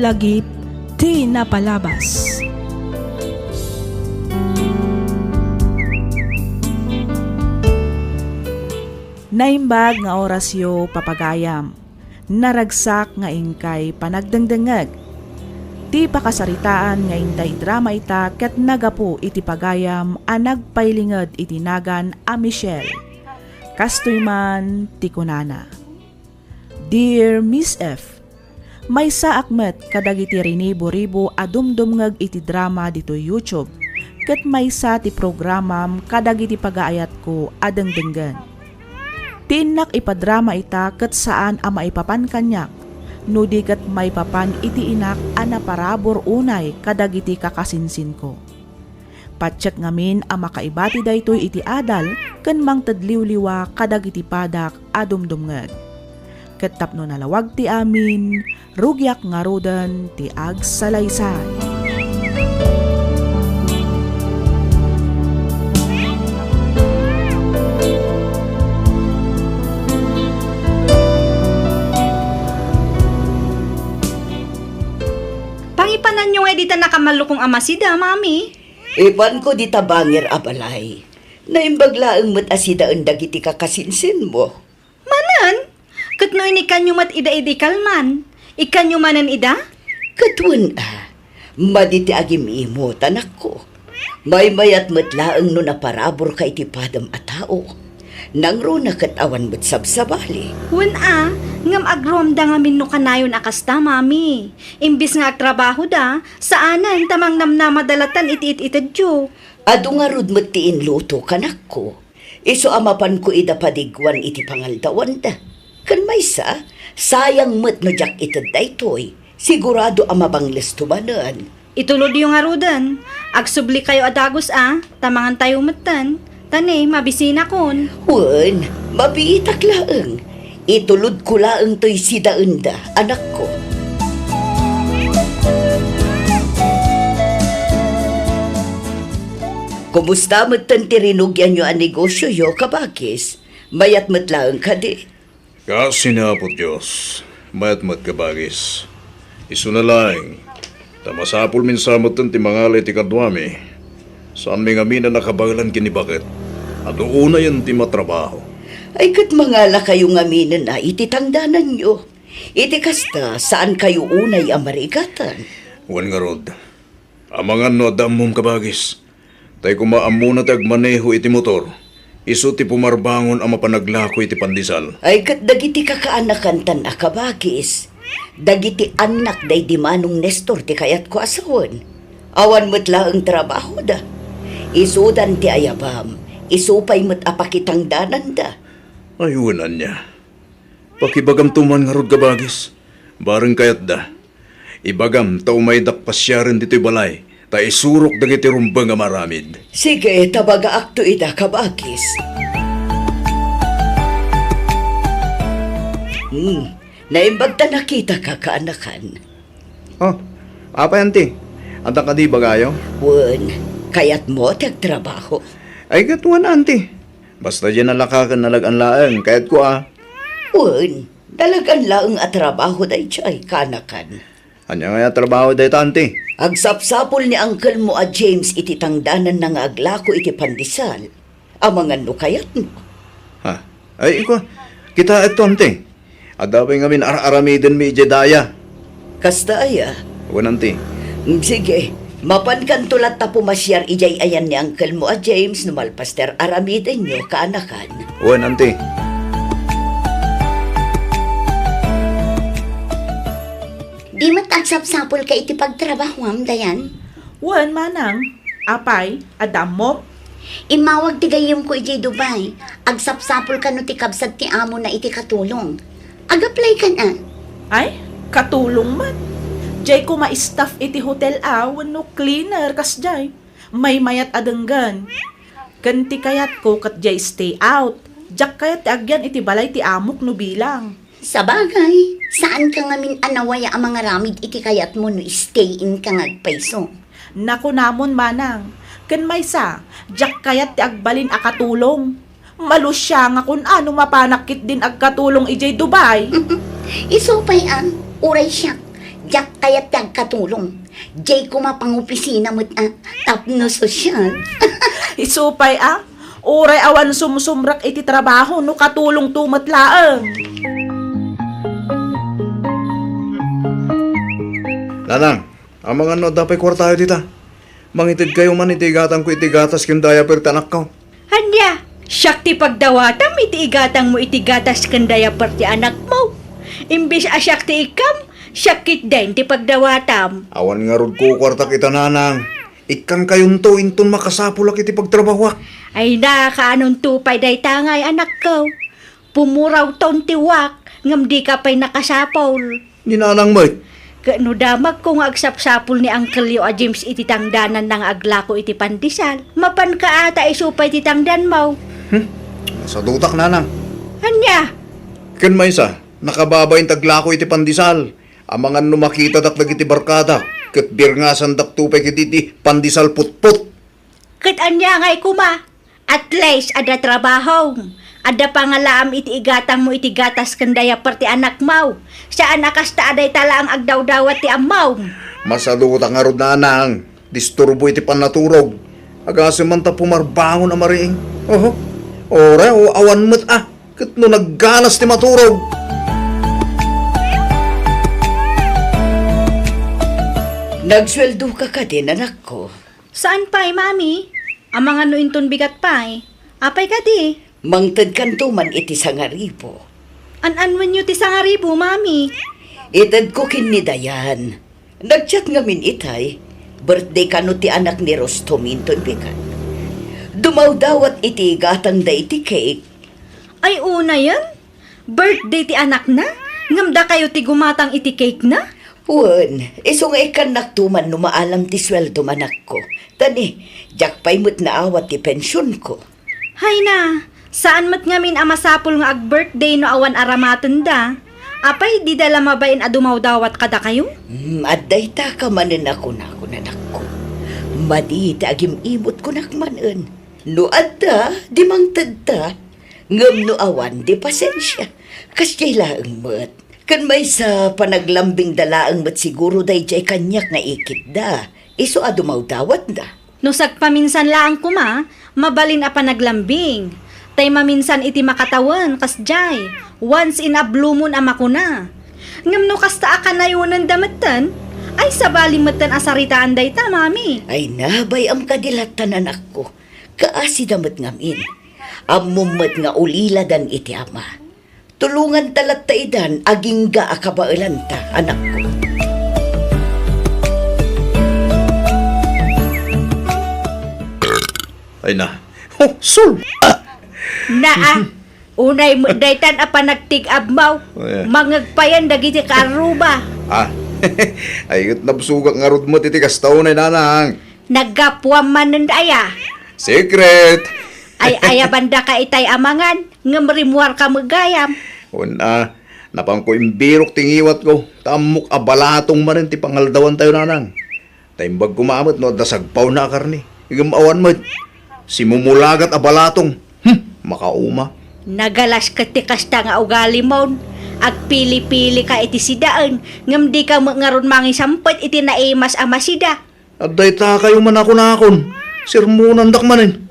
Lagip di napalabas. Naimbag nga orasyo papagayam, naragsak nga ingkay panagdangdangag. Ti pakasaritaan nga intay drama ita ket nagapu iti pagayam a nagpailinged iti nagan a Michelle. Kastoy man ti kunana. Dear Miss F, may saakmet kadagiti rinibo-ribo a dumdumngag iti drama dito YouTube ket may sa ti programam kadagiti pagaayat ko a dengdenggan. Tinak ipadrama ita ket saan a maipapan kanyak no di ket maipapan iti inak a naparabor unay kadagiti kakasinsin ko. Patsyat ngamin a makaibati daytoy iti adal ken mangtadliwliwa kadagiti padak a dumdumngag. Ket tapno nalawag ti amin, rugyak nga rodan ti agsalaysay. Pangipanan nyo nga dita nakamalukong amasida, mami. Ipan ko di tabangir abalay. Naimbaglaang mat asida ang dagiti kakasinsin mo. Manan? Kat no inikan nyo mat ida-idi kalman. Ikan nyo manan ida? Katwan maditi agim-imo tanak ko. May mayat matlaang no naparabor ka iti padam a tao. Nangro na katawan mat sabsabali. Wen ngam agromda nga minno kanayon akasta, mami. Imbis nga agtrabaho da, saanan tamang namnamadalatan iti-it-itad jo. Ado nga rod matiin luto kanak ko. Iso amapan ko ida padigwan iti pangaldawan da. Kan may sayang mat no jak itad daytoy. Sigurado amabangles tumanan. Itulod yung arudan. Agsubli kayo adagos tamangan tayo matan. Tane, mabisina kon. Wen, mabiitak laeng. Itulod ko laeng to'y sidaenda, anak ko. Kumusta matan tirinugyan nyo ang negosyo yo, kabakis? Mayat matlaeng ka di. Kasi na po Diyos, mayat-mat kabagis. Isu na lang, tamasapul min samatan ti mangalay ti kadwami. Saan may ngamin na nakabagalan kinibakit? At una yan ti matrabaho. Ay kat mangala kayo ngaminan na ititangdanan nyo. Iti kasta saan kayo unay amarigatan. Wan nga rod, amangan no adamom kabagis. Tay kumaammo na tagmaneho iti motor. Isu ti pumarbangon ang mapanaglako iti pandisal. Ay kat dagiti kakaanakan tan akabagis. Dagiti anak day di manong Nestor ti kayat ko asawan. Awan mo't laang trabaho da. Isudan ti ayabam. Isupay mo't apakitang danan da. Ayunan niya. Pakibagam tuman nga rod kabagis. Bareng kayat da. Ibagam tao may dakpasyaran dito'y balay. Ta isurok dagiti rumbang nga maramid. Sige, tabaga akto ida kabagis. Naimbag ta nakita ka kaanakan. Oh, apa yan ti? At ang kadi bagayo? Wen, kayat mo tagtrabaho. Ay katuan anti. Basta dyan nalakakan nalagan laeng, kayat ko Wen, dalagan laang at trabaho day chay kaanakan. Anya nga trabaho day tanti. Agsapsapol ni uncle mo a James iti tangdanan na nga aglako iti pandisal. Amangan no kayat mo. Ha? Ay iko, kita ito anti. Adapay ngamin aramidin mi Jedaya. Kasta aya. Wan anti. Sige, mapan kan tulat ta pumasyar ijay ayan ni uncle mo a James no malpaster aramidin nyo kaanakan. Wan anti. Di matagsapsapol ka iti pagtrabahoam, dayan. Wan manang, apay, adam mo. Imawag ti gayem ko iti Dubai. Agsapsapol ka no ti kabsat ti amo na iti katulong. Ag-apply ka na. Ay, katulong man. Jay ko ma-staff iti hotel no cleaner kas jay. May mayat adenggan. Kanti kayat ko kat jay stay out. Jak kayat ti agyan iti balay ti amok no bilang. Sa bagay, saan ka ngamin anawaya ang mga ramid iti kayat mo no stay in ka ngagpaiso? Naku namon manang. Ken may jak kayat ti agbalin akatulong. Malusya nga kung ano mapanakit din agkatulong ijay Dubai. Isupay uray siya. Jak kayat tag katulong. Jay kumapangopisina mo't tapno sosyal. Isupay Uray awan sumsumrak iti trabaho no katulong tumatlaang. Nanang, ang mga no dapat kwartayo dita. Mangitid kayo man itigatang ko itigatas kim diaper tanak ko. Hanya, siyak ti pagdawatam, itiigatang mo itigatas kandaya ti anak mo. Imbis asyak ti ikam, syakit din ti pagdawatam. Awan nga rod ko kwarta kita nanang. Ikang kayon to inton makasapulak iti pagtrabaho. Ay na, kaanong tupay day tangay anak ko. Pumuraw ton tiwak, ngam di ka pa'y nakasapol. Ni nanang mo. Kano damag kung agsapsapol ni Uncle Leo a James iti tangdanan ng aglako iti pandisal. Mapan ka ata isupay iti tangdan mo. Sa dutak nanang. Hanya, Ken may isa, nakababay taglako iti pandisal. Ang mga numakita dakdag iti barkada. Ket birngasan dak tupay kiti pandisal putput. kat anya ngay kuma. At least ada trabaho. Ada pangalaam iti igatang mo iti gatas kandaya perti anak mau. Saan akasta aday tala ang agdaw-dawat ti amaw. Masaduta nga rod nanang. Disturbo iti panaturog. Agasi man ta pumarbangon na mariing. Oho. Ora o awan mo't ket no nagganas ti maturog. Nagsweldo ka din, anak ko. Saan pa'y, mami? Ang mga nuinton bigat pa'y. Apay ka di. Mangtad kanto man iti sangaribo. An-anwan nyo ti sangaribo, mami. Itad ko kinidayan. Nagchat ngamin itay. Birthday kano ti anak ni Rostominton bigat. Dumawdawat iti gatang da iti cake. Ay una yan? Birthday ti anak na? Ngamda kayo ti gumatang iti cake na? Wan, iso nga ikan naktuman numaalam ti sweldo manak ko. Tani, jakpay mo't naawat ti pensyon ko. Hay na, saan mat ngamin amasapol nga ag-birthday no awan aramaten da? Apay, di dala mabain adumaw dawat kada kayo? Adday ta ka manen ako na nanak ko. Madi ti agim imot ko nakmanen. No adda, di mangtad ta. Ngam no awan, di pasensya. Kasyay laang mat. Kan may sa panaglambing dalaang mat siguro day jay kanyak na ikit da. Iso adumaw dawat da. No sagpaminsan lang kuma, mabalin a panaglambing. Tay maminsan iti makatawan, kasjay. Once in a blue moon ama ko na. Ngam no kasta ka na yun ang damatan, ay sabali matan asaritaan day ta, mami. Ay nabay am kadilatan anak ko. Kaasi damat ngamin. Amumat nga ulila dan iti ama. Tulungan talat taidan aging ga akabailan ta, anak ko. Ay na. Oh, sul! Naa, unay mo daytan a panagtig-ab mau. Oh, yeah. Mangagpayan dagiti karuba. Ay nabsugak nga rod mo titikas taon ay nanang. Nagapwam man nandaya. Secret! Ay ayabanda ka itay amangan, ngamrimuar ka magayam. Una, napang ko imbirok tingiwat ko. Tamok abalatong man rin ti pangaldawan tayo nanang. Taimbag kumamot no, dasagpaw na karni. Igamawan mo, simumulagat abalatong. Makauma. Nagalas ka ti kasta nga ugali mo. Agpili-pili ka iti sidaan, ngam di ka ngaron mangi sampet iti naimas amasida. At day ta kayo man ako nakon. Sirmunan dak manin.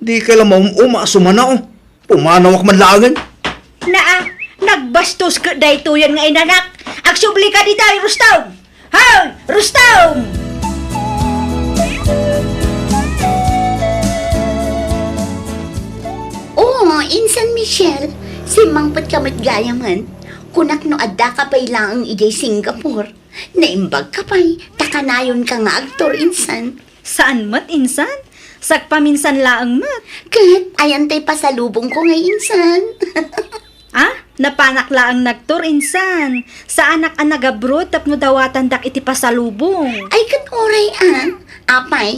Di ka lang sumana o. Pumanawak man lagan. Naa, nagbastos ka dayto yan nga inanak. Agsubli ka di tayo, Rustam! Hoy, Rustam! Oo, Insan Michelle, si Mangpat kamat gayaman. Kunak no adda ka pa'y lang ijay Singapore. Naimbag ka pa'y, takanayon ka nga aktor, Insan. Saan mat, insan? Sagpaminsan laang mat. Kat, ayan tay pasalubong ko ngay, Insan. Napanak laang nagtur, insan. Sa anak ang nagabro, tapno dawatan dak iti pasalubong. Ay, kat oray apay.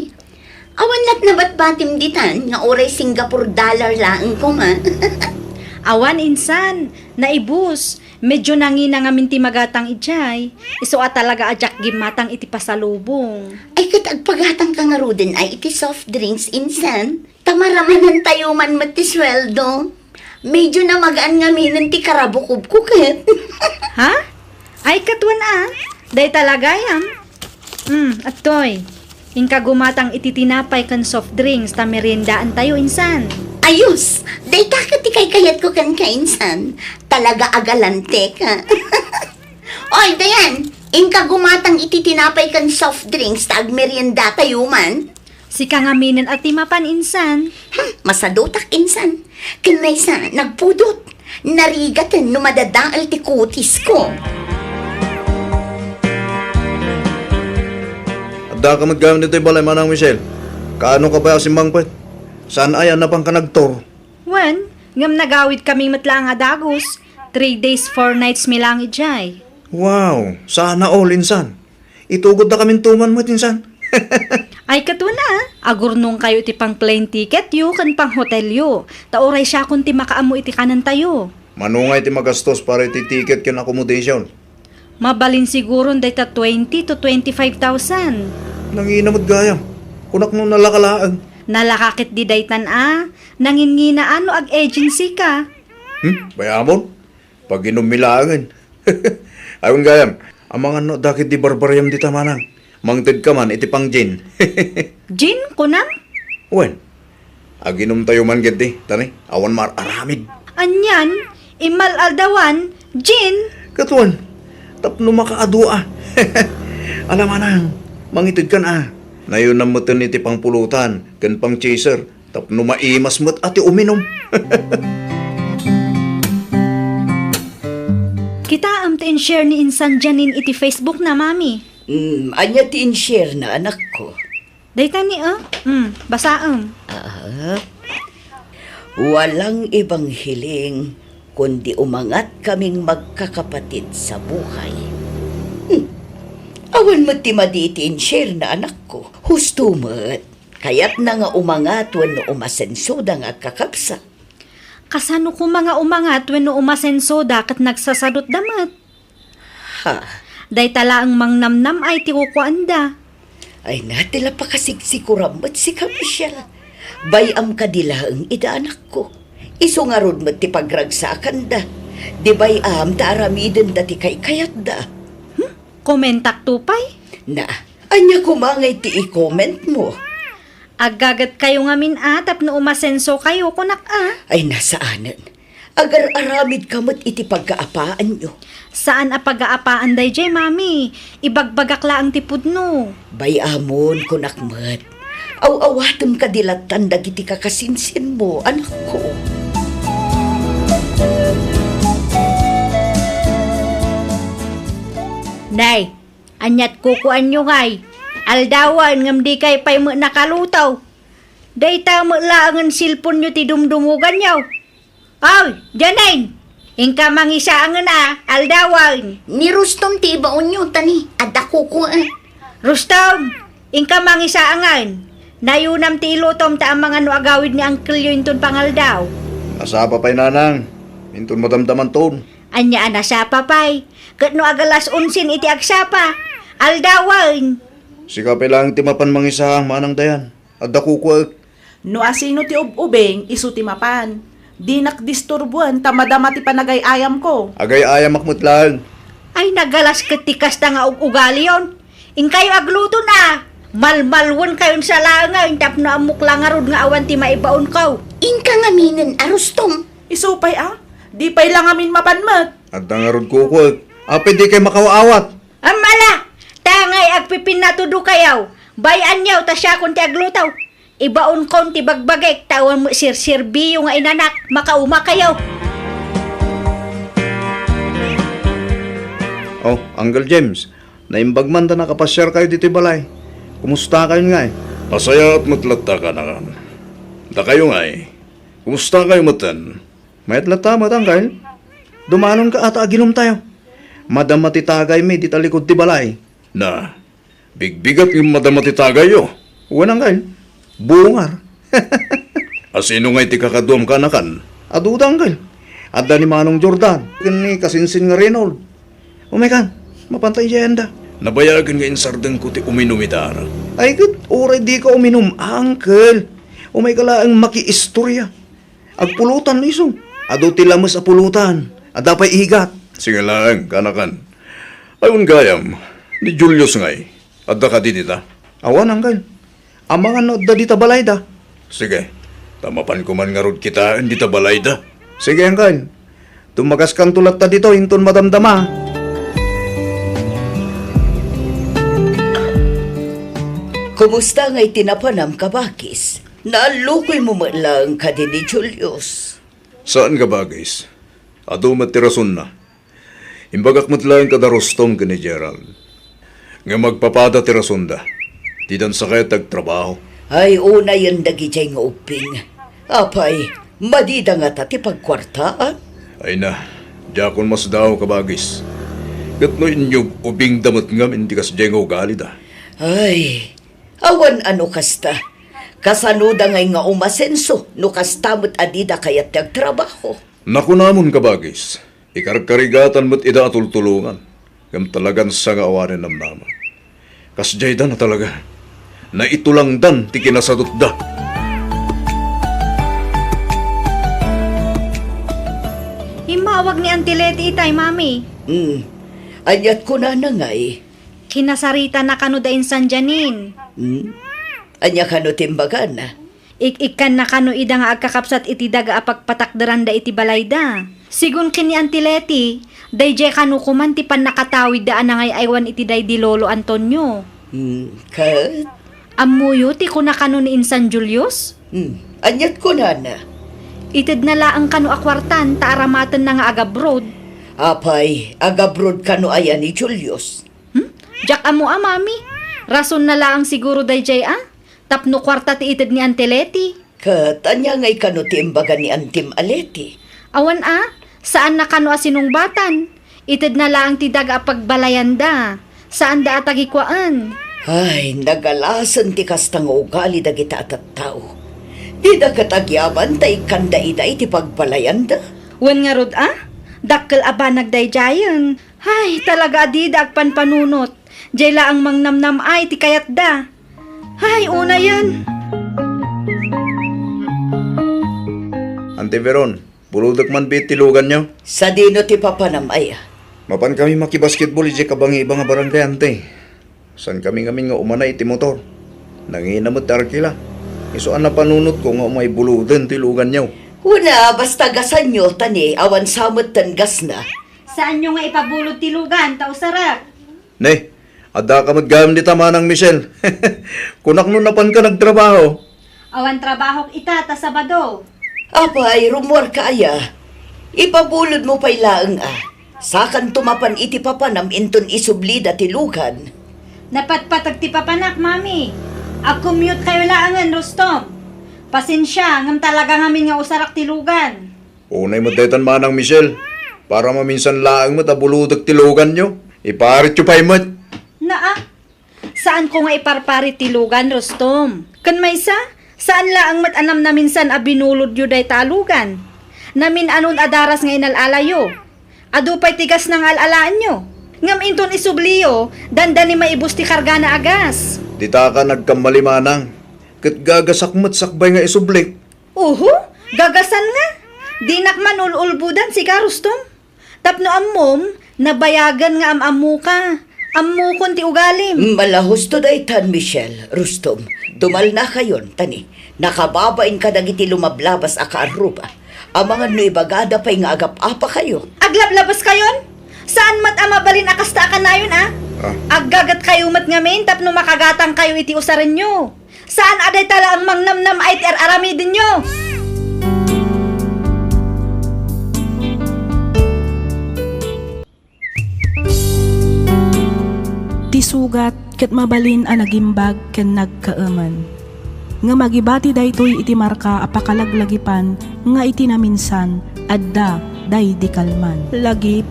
Awan lat na ba't batim ditan, nga oray Singapore dollar lang ko ma. Awan, insan. Naibus. Medyo nangina nga minti magatang ijay. Iso talaga ajak gimatang iti pasalubong. Ay, kat agpagatang ka nga rudin ay iti soft drinks, Insan. Tamaramanan tayo man matisweldo. Medyo na magaan nga minan ti karabukob ko kat. Ha? Ay, katwan Day talaga yan. Atoy. Inka gumatang ititinapay kan soft drinks ta meriendaan tayo insan. Ayos! Day takot ikay kayat ko kan kainsan. Talaga agalante ka. Oy, Dayan! Inka gumatang ititinapay kan soft drinks tag merienda tayo man. Si kangaminan at timapan insan. Masadutak insan. Kinaysa, nagpudot. Narigatan no madadaal ti kutis ko. Adda ka maggamit ito'y balay manang Michelle. Kaano ka ba si Mangpet? Saan ayan na pang kanagtor? Wan, ngam nagawid kami matla nga dagos. 3 days, 4 nights milang ijay. Wow, sana all insan. Itugod na kami tuman mo insan. Ay katuna, agurnong kayo iti pang plane ticket yu kan pang hotel yu. Tauray siya kung ti makaamo iti kanan tayo. Manungay ti magastos para iti ticket kin accommodation. Mabalin siguro dayta 20 to 25,000. Nanginamod gayam. Kunak nung nalakalaan. Nalakakit di daytan nangingina ano ag agency ka. Bayamon? Pag inumilangan. Ayun gayam, ang mga no, dakit di barbaryam di tamanang. Mangtid ka man, iti pang gin. Jin, kunang? Wen, aginom tayo man gedi, tani, awan mar aramid. Anyan, imal aldawan, Jin. Katuan, tapno makaadua. Alam manang, mangitid ka na. Nayon ang mutan iti pang pulutan, kan pang chaser, tapno maimas mo't ati uminom. Kita am to share ni insan Janin iti Facebook na mami. Anya ti in-share na anak ko. Dayta ni basaam. Walang ibang hiling kundi umangat kaming magkakapatid sa buhay. Awan mo ti madi in-share na anak ko. Husto mo't. Kaya't na nga umangat no umasenso da nga kakapsa. Kasano ko mga umangat when no umasenso dakat nagsasadot damat. Ha? Day tala ang mangnamnam ay ti kukuanda. Ay natila pa kasigsikuramat si Michelle. Bayam kadila ang ida anak ko. Iso nga rod mo ti pagragsakan da. Di bayam ta aramiden da ti kay kayat da. Komentak tupay. Na, anya kumangay ti i-comment mo. Agagat kayo nga minatap no umasenso kayo kunak Ay nasaanan. Agar aramid kamot iti pagkaapaan nyo. Saan a pag-aapaan day jay mami? Ibagbagak la ang tipod no. Bayamon kunakmat. Aw-awatem ka dilatan dagiti kakasinsin mo, anak ko. Nay, anyat kukuan nyo ngay. Aldawan ngam di kay pay mo nakalutaw. Day ta mo laangan silpon nyo ti dumdumugan nyo. Ay, Janain! Ingka mangisaangan aldawan. Ni Rustom ti ibaon nyo, tani. Adako ko Rustom, ingka mangisaangan. Nayunam ti ilutom ta ang mga no agawid ni Uncle yun ton pangaldaw. Nasapa pa'y nanang. Intun madamdaman ton. Anya ana sa papay. Kat no agalas unsin iti agsapa. Aldawan. Sika pa lang timapan mangisahang manang dayan. At dakukwag. No asino ti ubeng isu ti mapan. Di nakdisturbuan tamadama ti panagay-ayam ko. Agay ayam makmutlan. Ay nagalas ketikas ta nga ugali yon. Ingkayo agluto na. Malmalwon kayon sa langaw. Tap na amok langarod nga awan ti maibaon kaw. Inka nga minen, Rustom. Isupay di pay lang amin mapanmat. At nangarod kukwag. Ape di kay makawaawat. Amala! Tangay agpipin na tudo kayaw. Bayan yaw ta siya kung ti aglutaw. Ibaon kon ti bagbagek tawan mo sir-sirbi yung inanak. Makauma kayaw. Oh, Uncle James. Naimbagman ta nakapasyar kayo dito balay. Kumusta kayo nga eh? Masaya at matlata ka na kan. Da kayo nga eh. Kumusta kayo matan? May atlata matanggal. Dumanon ka ata aginom tayo. Madam matitagay may di talikod ti balay. Na, bigbigat yung madamatitagay yo. Wanang kayo. Bungar. Asino nga iti kakadum ka na kan? Adudang kayo. Adda ni Manong Jordan. Kani kasinsin nga Reynold. Umekan, mapantay siya enda. Nabayagan nga insardeng ko ti uminumidara. Ay good, oray di ka uminom, uncle. Umay kala ang maki-istorya. Agpulutan iso. Ado tila mas apulutan. Ada pa'y igat. Sige lang, kanakan. Ayun gayam, Ni Julius ngay. Adda ka di dita. Awan angkan. Amangan no da dita balay da. Sige. Tamapan ko man nga rod kita, hindi ta balay da. Sige angkan. Tumagas kang tulat ta dito, hinton madamdama. Kumusta nga'y tinapanam ka, Bakis? Nalukoy mo man lang ka din ni Julius. Saan ka bagis? Ado matirason na. Imbagak mo't lang kada Rostom ka ni Gerald. Nga magpapada tirason da. Di dan sakit trabaho. Ay, una yung dagijay nga uping. Apay, madida nga tati pagkwartaan. Ay na, diakon mas daw ka bagis. Gatno inyo ubing damot ngam hindi kas jengo gali da. Ay, awan ano kasta. Kasanuda ngay nga umasenso, no kastamot adida kayat nagtrabaho. Naku namon ka bagis. Ikarkarigatan mo't ida atultulungan. Ngam talagan sa nga awanin namnaman. Kas jay da na talaga. Na ito lang dan ti kinasadot da. Himawag ni Auntie Leti itay, mami. Anyat ko na ngay. Kinasarita na kano da insan janin. Anya ka no timbagan na. Ikan na kano ida nga agkakapsat iti daga apagpatakdaran da iti balayda. Sigun kini Auntie Leti, day je kano kuman ti pan nakatawid daan na ngay aywan iti day di Lolo Antonio. Kat? Amuyo ti kuna kano ni insan Julius? Anyat ko na. Itid na laang kano akwartan taaramatan na nga agabroad. Apay, agabrod ka no ayan ni Julius. Jak amo mami. Rason na laang siguro day jay Tapno kwarta ti itid ni Auntie Leti. Kat, anya ngay ka no timbagan ni Antim Aleti. Awan saan na kano asinungbatan? Itid na laang ti daga pagbalayanda. Saan da atagikwaan? Ay, nagalasan ti kastang ugali da kita at tao. Di da katagyaman tay kanda ida iti pagpalayan da. Wan nga rod Dakkel aba nagdayjayan. Ay, talaga di da agpanpanunot. Jay laang mangnamnam ay ti kayat da. Ay, una yan. Ante Veron, buludak man bitilugan nyo. Sa dino ti papanamay. Mapan kami makibasketball ije kabangi ibang barangay ante. San kami nga umanay iti motor. Nanginamot tarkila. Isuan na panunot ko nga umay buludan tilugan nyo. Una, basta gasan nyo, tani, awan samot tan gas na. Saan nyo nga ipabulod tilugan, tausarap? Ne, ada ka maggamit ni tamanang Michelle. Kunak nun napan ka nagtrabaho. Awan trabaho ita, ta Sabado. Apay, rumor ka aya. Ipabulod mo pa'y laang Sakan tumapan iti papanam inton isublida tilugan. Napatpatag ti papanak, mami. Ag-commute kayo laangan, Rostom. Pasensya, ngam talaga ngamin nga usarak tilugan. Unay mo daytan manang Michelle. Para maminsan laang mo tabuludak tilugan nyo. Iparit yung paimot. Saan ko nga iparpari tilugan, Rostom? Kan may saan laang matanam na minsan abinulod yu day talugan? Namin anon adaras nga inalalayo. Adupay tigas ng alalaan nyo. Ngam inton isubliyo, dandani maibus ti karga na agas. Dita ka nagkamali manang. Kat gagasakmat sakbay nga isublik. Gagasan nga. Di nakman ululbudan si Rostom. Tapno ammom, nabayagan nga amamu ka. Ammukon ti ugalim. Malahos to daytan, Michelle, Rustom. Tumal na kayon, tani. Nakababain ka dagiti lumablabas akaaruba. Amangan no ibagada pa'y nga agap-apa kayo. Aglablabas kayon? Saan mat amabalin akasta ka na yun, Aggagat kayo mat ngamin, tapno makagatang kayo iti usaran nyo. Saan aday tala ang mangnamnam ay aramidin nyo? Tisugat ket mabalin a nagimbag ken nagkaaman. Nga magibati daytoy iti marka apakalaglagipan nga iti naminsan adda day di kalman. Lagip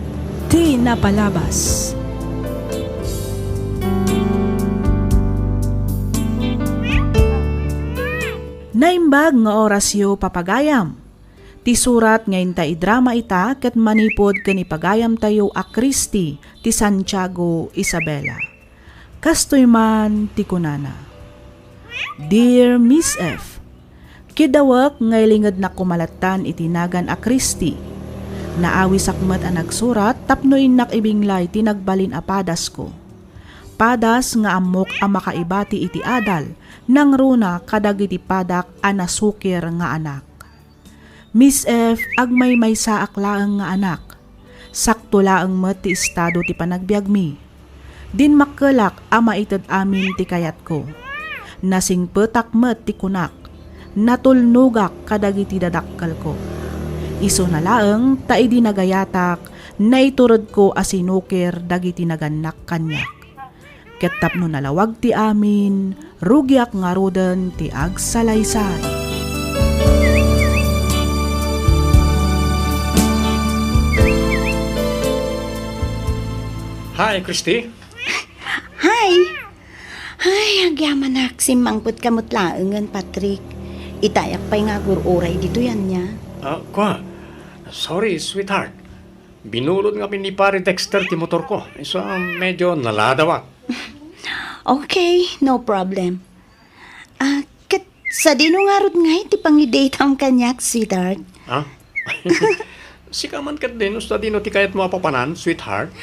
ti napalabas. Naimbag nga orasyo papagayam. Ti surat ngayon ta idrama ita ket manipod ken ipagayam tayo a Kristi ti Santiago Isabela. Kastoy man ti kunana. Dear Miss F, kidawak ngay lingad na kumalatan itinagan a Kristi. Naawi sakmat a nagsurat tapno inak ibinglay tinagbalin a padas ko. padas nga amok ang makaibati iti adal, nang runa kadagiti padak anasukir nga anak. Miss F. agmay may saak laeng nga anak. Sakto laeng met ti estado ti panagbiag mi. Din makkelak ama ited amin ti kayat ko. Nasing petak met ti kunak. Natulnugak kadagiti dadakkel ko. Iso na laeng ta idi nagayatak naiturod ko asinukir dagiti naganak kanyak. Ket tapno nalawag ti amin, rugyak nga roden ti agsalaysay. Hi, Christy. Hi! Ay, agyaman nak, simangput kamot laengan, Patrick. Itayak pa'y nga gururay dito yan niya. Kwa, sorry, sweetheart. Binulod nga ni pare Dexter ti motor ko. So, medyo naladawa. Okay, no problem. Kat sa dino nga rod nga iti pang-date ang kanyak, sweetheart. Ha? Sika man kat din, usta dino ti kayat mo apapanan, sweetheart.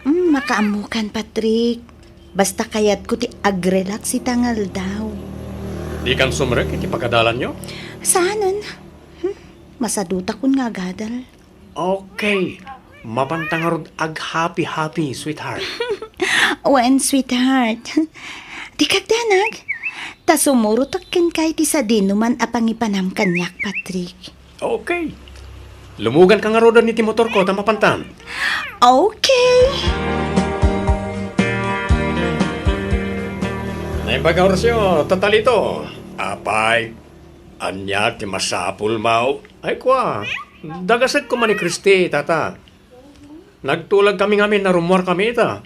Makaamukan, Patrick. Basta kayat ko ti agrelax si tangal daw. Di kan sumrek iti pagkadalan nyo? Saanan? Masaduta kun nga gadal. Okay. Mapantangarod ag happy, sweetheart. Wen, sweetheart. Di kagdanag. Ta sumurutak ken kay ti sa dinuman apangipanam kanyak, Patrick. Okay. Lumugan ka nga rodan ni ti motor ko, tamapantan. Okay. Naibaga orasyo, tatalito. Apay, anya ti masapul mau. Ay kwa, dagasat ko man ni Christy, tata. Nagtulag kami ngamin na rumor kami ita.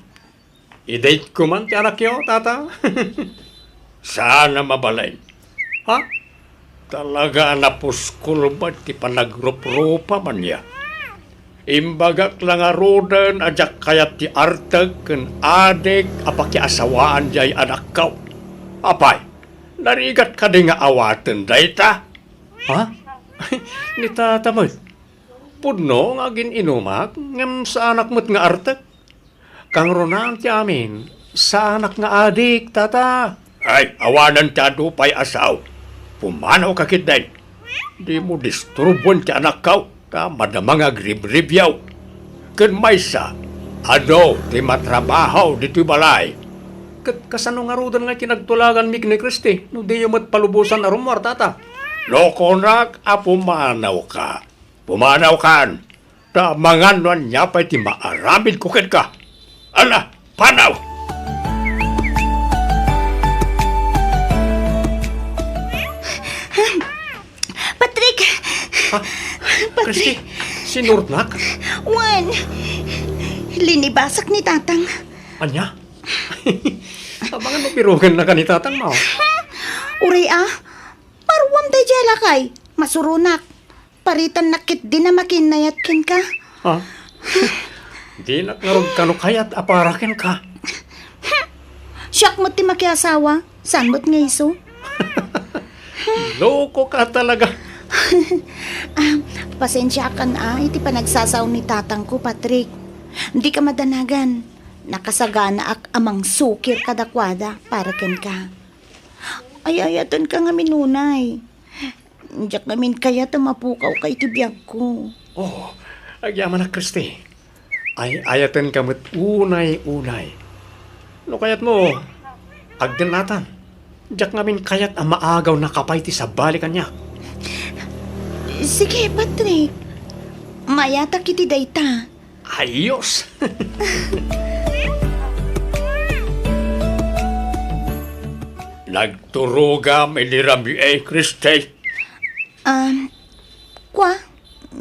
I-date ko man ti anak yo, tata. Sana mabalay. Ha? Talaga napuskul ba ti panagrup-rupa man niya? Imbagak lang nga rodan ajak kayat ti artag ken adik apaki asawaan jay anak kau. Apay, narigat ka di nga awaten dayta? Ha? Ni tata mo. Pudno nga gininumak ngam sa anak mo't nga artag. Kang ronan ti amin, sa anak nga adik, tata. Ay, awanan ti adupay asaw. Pumanaw ka kitday. Di mo disturbon ti anak kau. Ta madamang agrib-ribyaw. Ken maysa, ano ti matrabaho dito'y balay. Ket kasano nga rodan nga kinagtulagan mi ni Christy, no di yung palubusan na rumor, tata. Loko nak, pumanaw ka. Pumanaw kan. Ta manganuan niya pa'y ti maaramid kukid ka. Ala, panaw! Patrick! Ha? Christy, sinurnak? Wan! Linibasak ni Tatang. Anya? Abangan mapirugan na ka ni tatang mo. Uray parwam tayo jala kay. Masurunak. Paritan nakit din na makinayat ken ka. Ha? Di nakngarog ka no kayat aparakin ka. Siyak mo ti makiasawa. San mo't nga iso? Loko ka talaga. Pasensya ka na. Iti pa nagsasaw ni Tatang ko, Patrick. Hindi ka madanagan. Nakasagana ak amang sukir kadakwada para ken ka. Ayayatan ka nga minunay. Diyak namin kaya mapukaw kay tibiyag ko. Oh, agyaman na Christy. Ay ayatan kamot unay-unay. No kayat mo, agdan natan. Diyak ngamin kayat ang maagaw na kapay ti sa balikan niya. Sige, Patrick. Mayata kiti dayta. Ayos! Nagturugam inirami Christy. Kwa?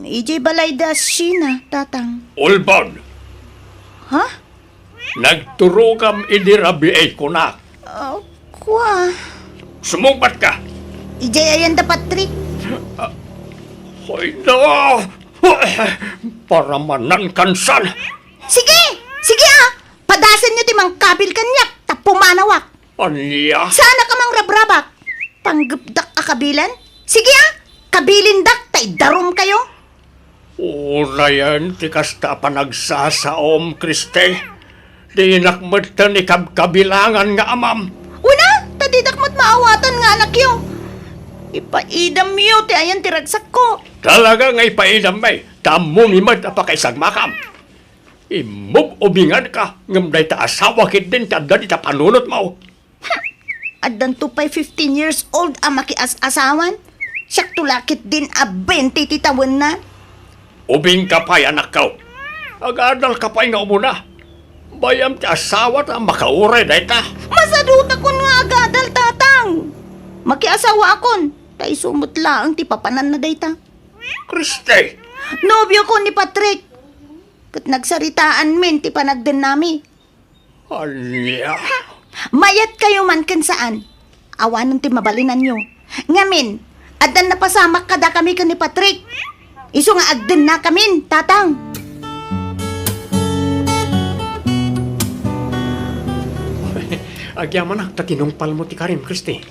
Ijay balay da sina, Tatang. Ulbon! Ha? Nagturugam inirami kunak. Kwa? Sumungbat ka! Ijay ayan da, Patrick. Hoy no! Para manan kansan! Sige! Sige Padasan nyo timang kabil kanyak, tapumanawak. Anya? Sana ka mang rabrabak. Panggupdak akabilan? Sige kabilindak, tay darum kayo. Una yan, tikas ta pa nagsasaom, Kriste. Dinakmat ta ni kabilangan nga amam. Una, tadidakmat maawatan nga anak yo. Ipaidam yo ti ayan tiragsak ko. Talaga nga ipaidam may, tamumimad apakaisag makam. Imog ubingan ka, ngamday ta asawa kit din ta dadi ta panunot mo. Addan to pa'y 15 years old ang makias-asawan. Siyak tulakit din a 20 titawan na. Ubing ka pa'y anak ko. Agadal ka pa'y nga umuna. Bayam ti asawa ta makauray day ta. Masaduta ko nga agadal tatang. Makiasawa akon. Tay sumot lang ti papanan na dayta. Kriste, Nobyo ko ni Patrick. Kat nagsaritaan min ti panagden nami. anya. Mayat kayo man kan saan. Awanon ti mabalinan nyo. Ngamin, adan na pasamak kada kami kan ni Patrick. Iso nga agden na kamin, tatang. Agyaman na, tatinungpal mo ti Karim, Kriste.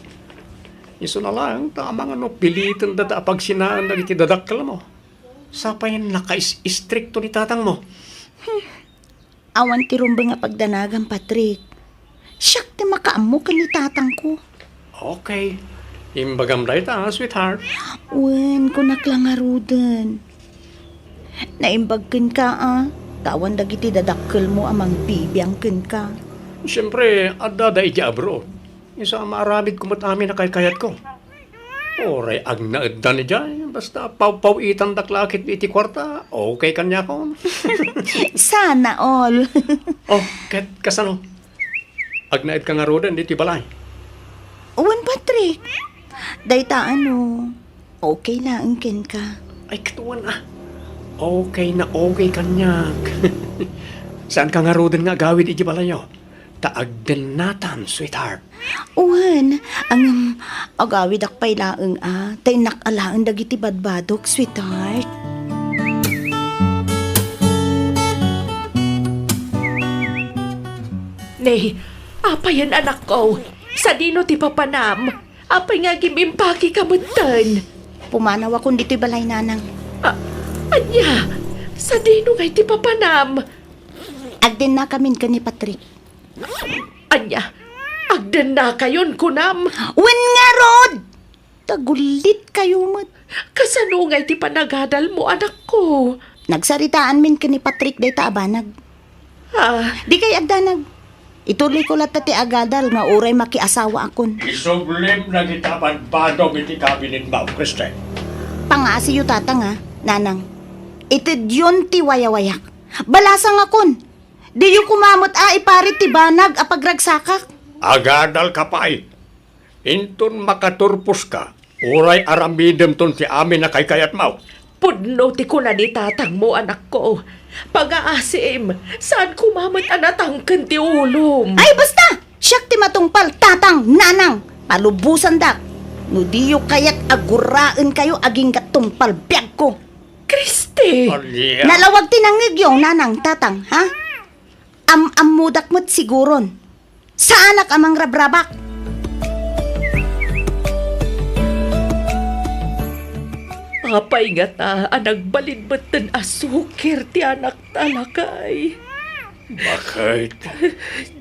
Iso na lang, tama nga no, pilitan dada pag sinaan na iti dadakkel mo. Sapayan naka-istrikto ni tatang mo. Awan ti rumba nga pagdanagan, Patrick. Siyak ti makaamo ka ni tatang ko. Okay. Imbagam day ta, sweetheart. Wen, kunak lang arudan. Naimbagkin ka, ah. Tawan dagiti dadakkel mo amang bibiyangkin ka. Siyempre, adda da iti abroad. Isa maaramid kumot amin na kayat ko. Oray, ag naadda ni dyan. Basta paw-pawitan daklakit iti kwarta. Okay kanya ko. Sana all. Oh, kasano? Ag naad ka nga rodan, diti balay. Wen, Patrick. Dayta ano, okay lang ken ka. Ay, katuan ah. Okay na okay kanyak. Saan ka nga rodan nga gawid iti balayo? Taag din natan, sweetheart. Uwan, ang agawid akpay laeng tay nakalaeng dagiti badbadok, sweetheart. Nay, apay yan anak ko. Sa dino ti papanam. Apay nga gimimpaki kamutan. Pumanaw akong dito'y balay nanang. Anya, sa dino nga ti papanam. Agden na kamin ka ni Patrick. Anya, agdan na kayon kunam. Wen nga, Rod! Tagulit kayo mat. Kasano nga ti panagadal mo anak ko. Nagsaritaan min ka ni Patrick dayta abanag. Di kay agdanag. Ituloy ko lahat ti agadal nga uray makiasawa akon. Isublim na kita badbadong iti kabinet mo, Kriste. Pangasi yu tatang nanang. Itid yun ti wayawayak. Balasang akon. Di yu kumamot iparit ti banag apagragsakak. Agadal ka pa'y. Inton makaturpos ka, uray aramidem ton ti amin na kaykayat mo. Pudno ti kuna ni tatang mo anak ko. Pag-aasim, saan kumamot anatangkan ti ulom? Ay basta! Siyak ti matungpal, tatang, nanang. Palubusan dak. No di yu kayat aguraan kayo aging gatumpal biyag ko. Kriste! Anya. Nalawag tinangig yung nanang, tatang, ha? Mudak mo't siguron. Sa anak amang rabrabak. Apay nga ta, nagbalinbat ng asukir ti anak talakay. Bakit?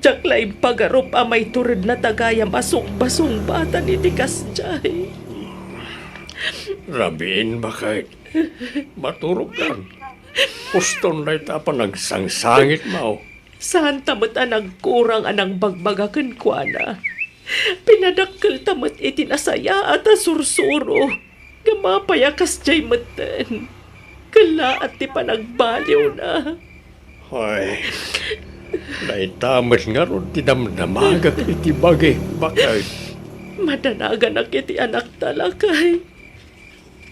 Jaklay pagarup amay turid na tagayam asong-basong bata ni Tikas Jay. Rabin, bakit? Maturog kan. Puston na ita pa nagsangsangit mo. Saan tamot nagkurang anang bagbagakan kwa na? Pinadakkel tamot itinasaya at asursuro. Gamapayakas jay matan. Kala at ti panagbaliw na. Ay, naitamat nga ron tinamdamagak iti bagay. Bakit? Madanagan na kiti anak talakay.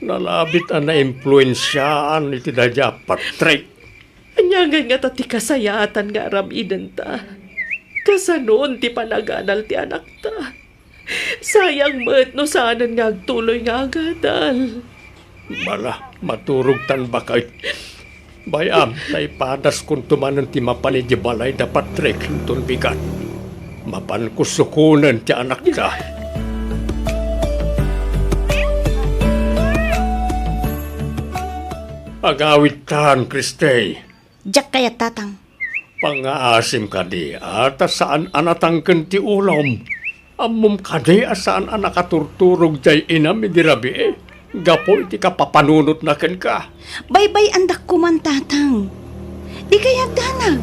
Nalabit ang na-impluensyaan iti dadya Patrick. Anyangan nga tati kasayatan nga aramidan ta. Kasanon ti panaganal ti anak ta. Sayang mat no saanan nga agtuloy nga agadal. Bala, maturog tan bakit. Bayam, naipadas kung tumanan ti mapanid di balay da Patrick ton bigat. Mapan kusukunan ti anak ta. Agawit tan, Kriste. Diyak kaya tatang. Pangaasim ka di, at saan anatangken ti ulam. Amom ka di, saan anakaturturog jay inam idirabi eh. Gapo iti kapapanunot na ken ka. Baybay andak ko man, tatang. Di kaya danag.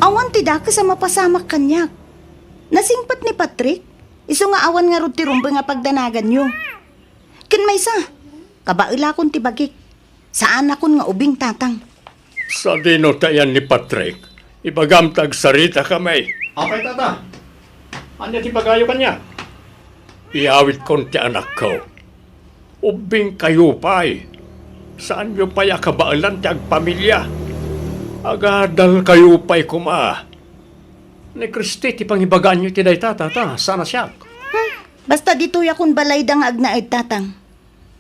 Awan ti daka sa mapasamak kanyak. Nasingpat ni Patrick. Iso nga awan nga rod ti rumbe nga pagdanagan nyo. Ken may sa, kabaila kon ti bagik. Saan akon nga ubing, tatang. Sa dinotayan ni Patrick, ibagamtag sarita kamay. Okay, tata. Ano ti pagayo kanya? Iawit kon ti anak ko. Ubing kayo pa'y. Saan nyo pa'y akabaalan ti agpamilya? Agadal kayo pa'y kuma. Ni Kristi ti pangibagaan nyo ti day tata, sana siya. Basta dito yakon balay da nga agnaid, tatang.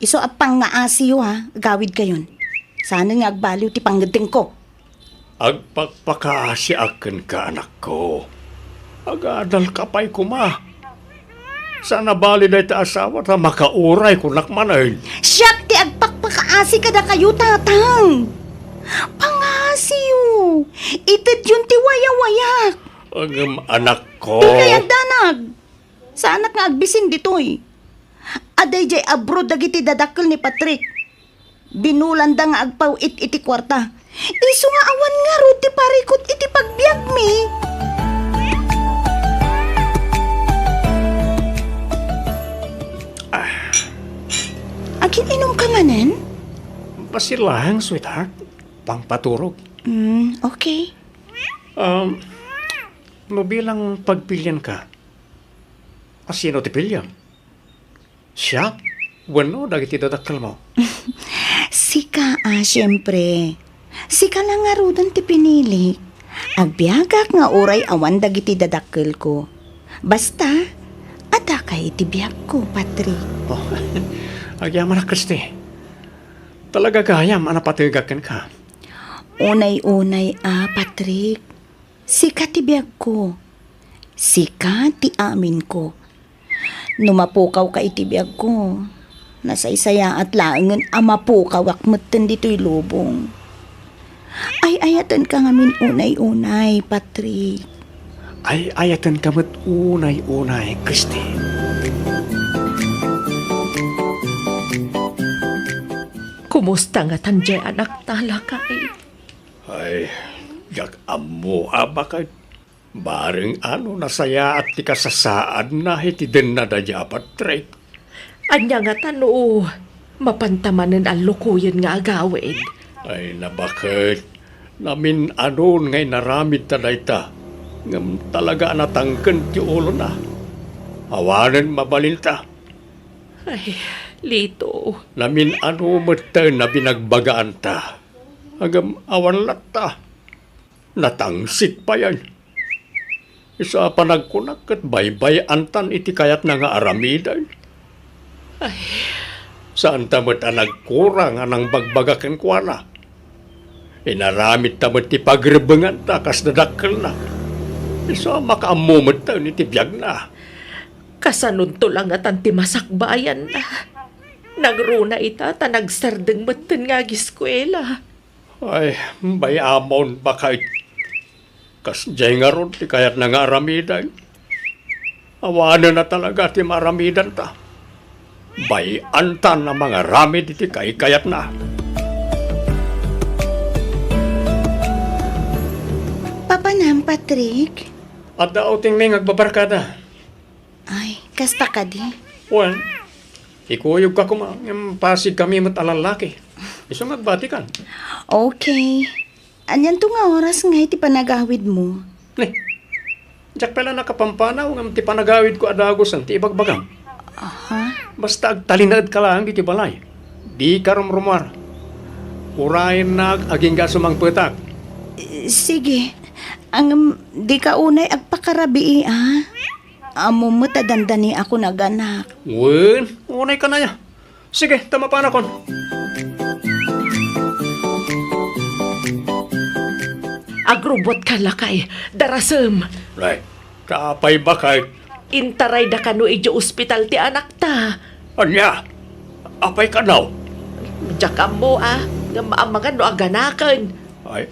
Iso apang nga asiyo ha, gawid kayon. Sana nga agbaliw ti panggading ko. Agpagpakasi akin ka, anak ko. Agadal ka pa'y kuma. Sana bali day ta asawa ta makauray kung nakmanay. Siyak ti agpakpakaasi kada kayo, tatang. Pangasiyo. Itit yun ti wayawayak. Ang anak ko. Di kaya danag. Sa anak nga agbisin ditoy. Aday jay abroad dagiti dadakkel ni Patrick. Binulan da nga agpaw iti kwarta. Iso nga awan nga ro ti parikot iti pagbiag mi. Agin inom ka manen? Pasilang, sweetheart. Pangpaturog. Okay. No bilang pagpilyan ka, sino ti pilyan? Siya? Wano, dagiti dadakkel mo. Sika siyempre. Sika lang nga rudan ti pinili. Agbiagak nga oray awan dagiti dadakkel ko. Basta, ada kay ti biag ko, Patrick. Oh, agyaman na, Kristi. Talaga gayam, anapatigakin ka. Unay-unay Patrick. Sika ti biag ko. Sika ti amin ko. Numapukaw ka iti biag ko. Nasaysaya at laangan amapukaw akmatan dito'y lubong. Ay ayatan ka ngamin unay-unay, Patrick. Ay ayatan kamat unay-unay, Kristi. Kumusta nga tanjay anak talakay? Ay, yak amo abakay. Baring ano nasaya at ti kasasaad na hitiden na dadya, Patrick. Anya nga tano, mapantamanan ang lukuyan nga agawid. Ay nabakit. Namin anon ngay naramid taday ta. Ngam talaga natangken ti ulo na. Awanan mabalinta. Ay, Lito. Namin ano mata na binagbagaan ta. Agam awan latta. Natangsik pa yan. Isa pa nagkunak at baybay antan iti kayat na nga aramidan. Ay, Saan tamat nagkurang anang bagbagakan kwa na. Inaramit tamat ti pagrebengan ta kas dadakkel na. Isa makaamumot ta ni ti biyag na. kasanunto lang at ang timasakbayan na. Nagruna ita ta nagsardeng matan nga giskwela. Ay, bayamon bakay. Kas jay nga ron, ti kayat na nga aramidan. Awanan na talaga ti maramidan ta. Bayantan na mga ramid iti kayat na. Papa nam, Patrick. At daw ting may ngagbabarkada. Ay, kasta ka di. Well, ikuyog ka kuma. Yung pasig kami mat alalaki. Iso magbatikan. Okay. Anyan to nga oras nga iti panagawid mo. Diyak pala nakapampanaw ng ti panagawid ko adagos ang ti ibagbagam. Aha. Basta agtalinad ka lang iti balay. Di ka rumrumar. Urayin na aging gasumang petak. Sige. Ang di ka unay agpakarabi Amo mo tadandani ako naganak. Wen, unay ka na ya. Sige, tama pa na kon. Agrobot ka lakay, darasem. Right. Kapay bakay. Intaray da kano ijo ospital ti anak ta. Anya, apay ka daw. Jakam mo nga maamangan no aganakan. Ay,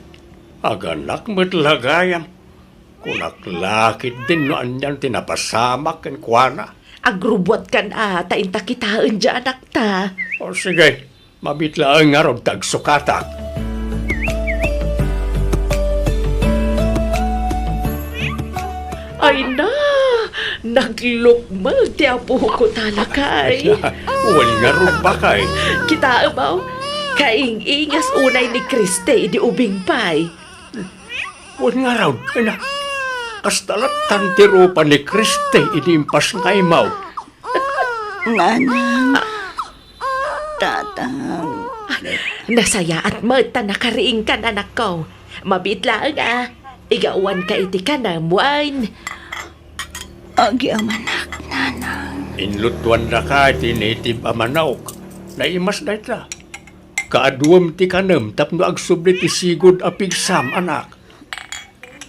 Aganak mo't lagayam. Kunaklakit din no anyan tinapasamak kan kuana. Agrubot kan ta inta kitaan dyan anak ta. O sige, mabitla ang araw tagsukata. Ay na, naglukmag ti apo ko talakay. Wal nga rin ba kay? Kita ba? Kaing-ingas unay ni Kriste di ubing pay. Wal nga raw. Ana, kastalat tantiro pa ni Kriste inimpas nga imaw. Nanang, tatang, Nasaya at mata nakariing ka anak ko. Mabitlaan Igawan ka iti ka na muan. agyamanak, nanang. Inlutuan na ka tinitib amanawk. Naimas na ita. Kaaduam ti kanam tapno agsubli ti sigod apigsam anak.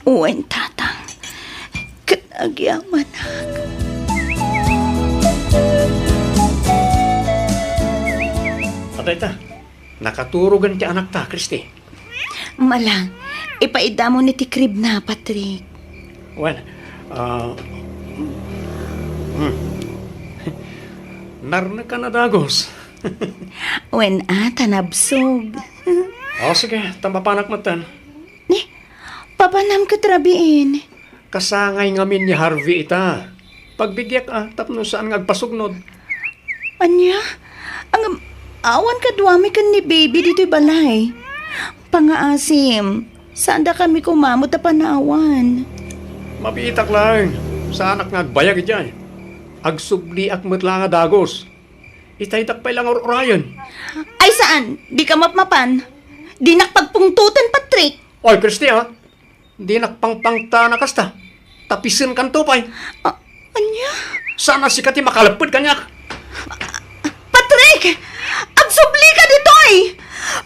Uwen, tatang, kat agyamanak. Atay ta, nakaturugan ti anak ta, Kristi. Malang, ipaida mo ni ti krib na, Patrick. Well, narna ka na dagos. Uwen, tanabsog. O sige, tampapanak matan. Papanam ka trabiin. Kasangay ngamin ni Harvey ita. Pagbigyak tapno saan ngagpasugnod. Anya, ang awan ka duwami kan ni baby dito'y balay. Pangaasim, saan da kami kumamot na panawan? Mabiitak lang. Sa anak ngagbayag dyan. Agsubli ak matla nga dagos. Itaydak pa lang orayan. Ay saan? Di ka mapmapan? Di nakpagpungtutan, Patrick. Oy, Kristi di nakpangpangta na kasta. Tapisin kan tupay. Anya? Sana si Kati makalapod kanyak. Patrick! Agsubli ka dito'y!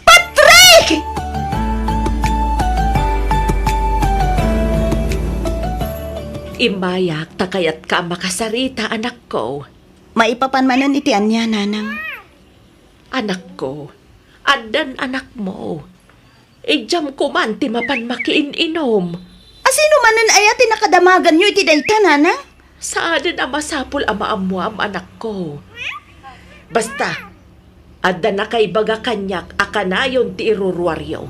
Patrick! Imbayak takayat ka makasarita anak ko. Maipapanmanan iti anya, nanang. Anak ko, adan anak mo. Ijam ko man ti mapan makiin-inom. Asino manan ayati nakadamagan nyo iti dayta, nanang? Saan ang masapul amaamuam anak ko? Basta, adda na kay baga kanyak akanayon ti irurwaryo.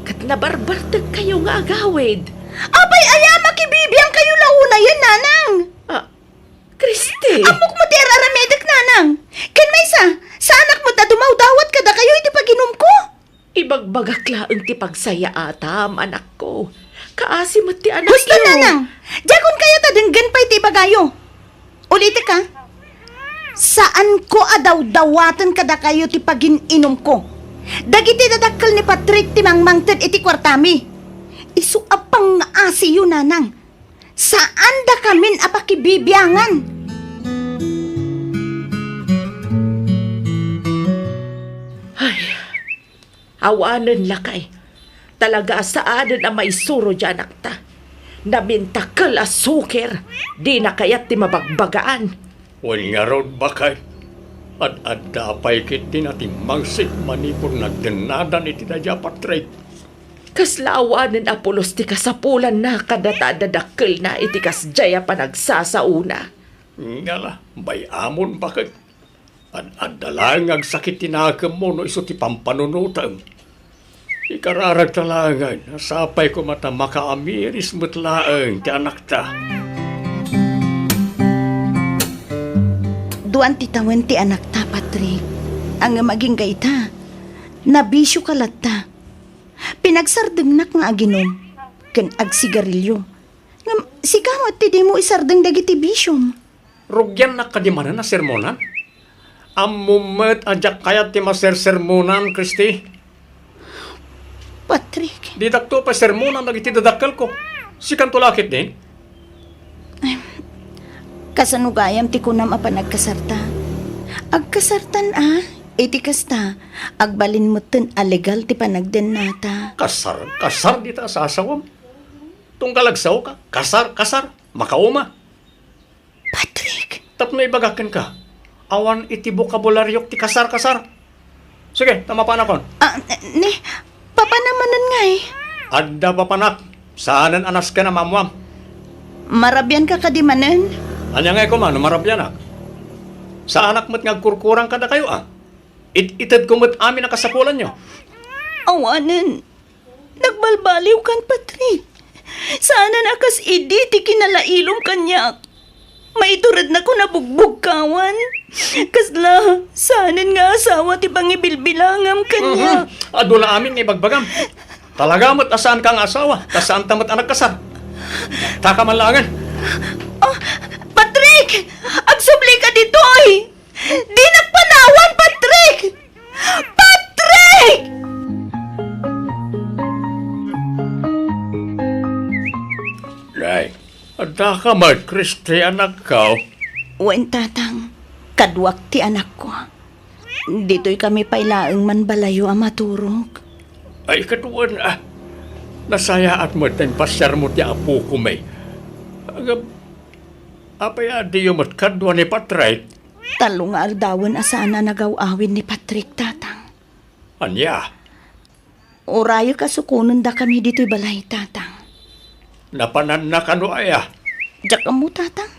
Kat nabarbartag kayo nga agawid. Abay, ayama kibibiyang kayo launa yan, nanang. Kristi! Amok mo ti araramedek, nanang. Ken may sa anak mo ta dumawdawat kada kayo iti paginom ko. Ibagbagak laang ti pagsaya atam, anak ko. Kaasi mo ti anak Gusto, yo. nanang. Diyagon kayo tadenggan pa iti bagayo. Ulit ka. Saan ko adaw-dawatan kada kayo ti pagininom ko? Dagiti dadakkel ni Patrick ti mangmangted iti kwartami. Isu apang asi yun, nanang. Saan da kamin apakibibiyangan? Ay, awanan lakay. Talaga saanan ang may suro dyan, akta. Namintakal as suker. Di na kaya't ti mabagbagaan. Wal nga road bakay. At dapay kit din ating mangsit manipur nagdanadan iti dadya Patrick. Kaslawanan apulos ti kasapulan na kadata-dadakkel na iti kasjaya pa nagsasauna. Ngala, bayamon bakit? At dalang agsakit tinakam mo no iso ti pampanunutam. Ikararag talangan, nasapay ko mata makaamiris mutlaang ti anak ta. Duan ti tawen ti anak ta, Patrick. Ang maging gaita. Nabisyo kalat ta. Pinagsardengnak nga aginom. Ken agsigarilyo. Ngam, sikamot ti di mo isardeng dagiti bisyom. Rugyan na kadimanan na sermonan? Amumet ajak kayat ti maser-sermonan, Kristi. Patrick, Di dakto pa sermonan nagiti dadakkel ko. Sikan tulakit din. kasanugayam ti kunam a panagkasarta. Agkasartan iti kasta. Agbalin mo ten alegal ti panagden nata. Kasar di ta sa asawam. Tunggalagsaw ka, kasar, makauma. Patrick, Tapno ibagakan ka. Awan iti bokabularyok ti kasar. Sige, tama pa na kon. ni, papanamanan nga eh. Adda pa panak. Saanan anas ka na mamwam. Marabyan ka kadimanen? Anya nga ko man, marabyan na. Sa anak mo't ngagkurkurang kada kayo ah. Itad ko mo't amin ang kasapulan nyo. Awanan. Nagbalbaliw kan, Patrick. Sana nakas idi ti kinalailom kanyak. Maiturad na ko na bugbog kawan. Kasla, sanan nga asawa ti pangibilbilangam kanya. Ado na amin nga ibagbagam. Talaga mo't asaan kang asawa, kasaan tamat anak kasar. Takamanlangan. Oh, Patrick! Agsubli ka ditoy! Di nagpanawan, Patrick! Patrick! Lay, ada ka mat, Kristi, anak ka. Wen tatang, kadwak ti anak ko. Dito'y kami pailaang man balayo ang maturog. Ay, katuan ah. Nasayaan mo tayong pasyar mo ti apo ko may. Agam, apay adi yung matkadwa ni Patrick. Talong nga aldawan asana nagawawin ni Patrick, tatang. Anya, Orayo kasukunon da kami dito'y balay, tatang. napanan na kano aya. Diyak mo, tatang.